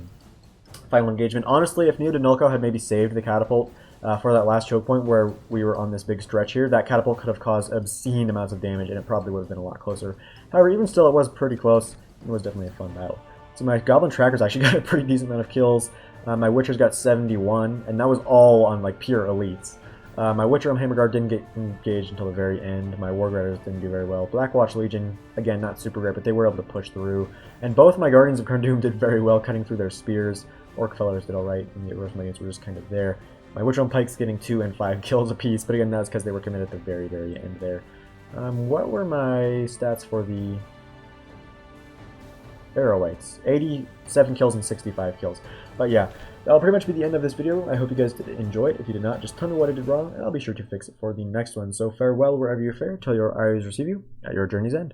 final engagement. Honestly, if Neodonulko had maybe saved the catapult for that last choke point where we were on this big stretch here, that catapult could have caused obscene amounts of damage, and it probably would have been a lot closer. However, even still, it was pretty close. It was definitely a fun battle. So my Goblin Trackers actually got a pretty decent amount of kills. My Witchers got 71, and that was all on like pure elites. My Witcher and Hammer Guard didn't get engaged until the very end. My War Riders didn't do very well. Blackwatch Legion, again, not super great, but they were able to push through. And both my Guardians of Cardoom did very well, cutting through their spears. Orc Fellers did alright, and the Orosmanians were just kind of there. My Witcher and Pikes getting 2 and 5 kills apiece, but again, that's because they were committed at the very, very end there. What were my stats for the Arrowites? 87 kills and 65 kills. But yeah, that'll pretty much be the end of this video. I hope you guys did enjoy it. If you did not, just tell me what I did wrong, and I'll be sure to fix it for the next one. So farewell wherever you fare, till your eyes receive you at your journey's end.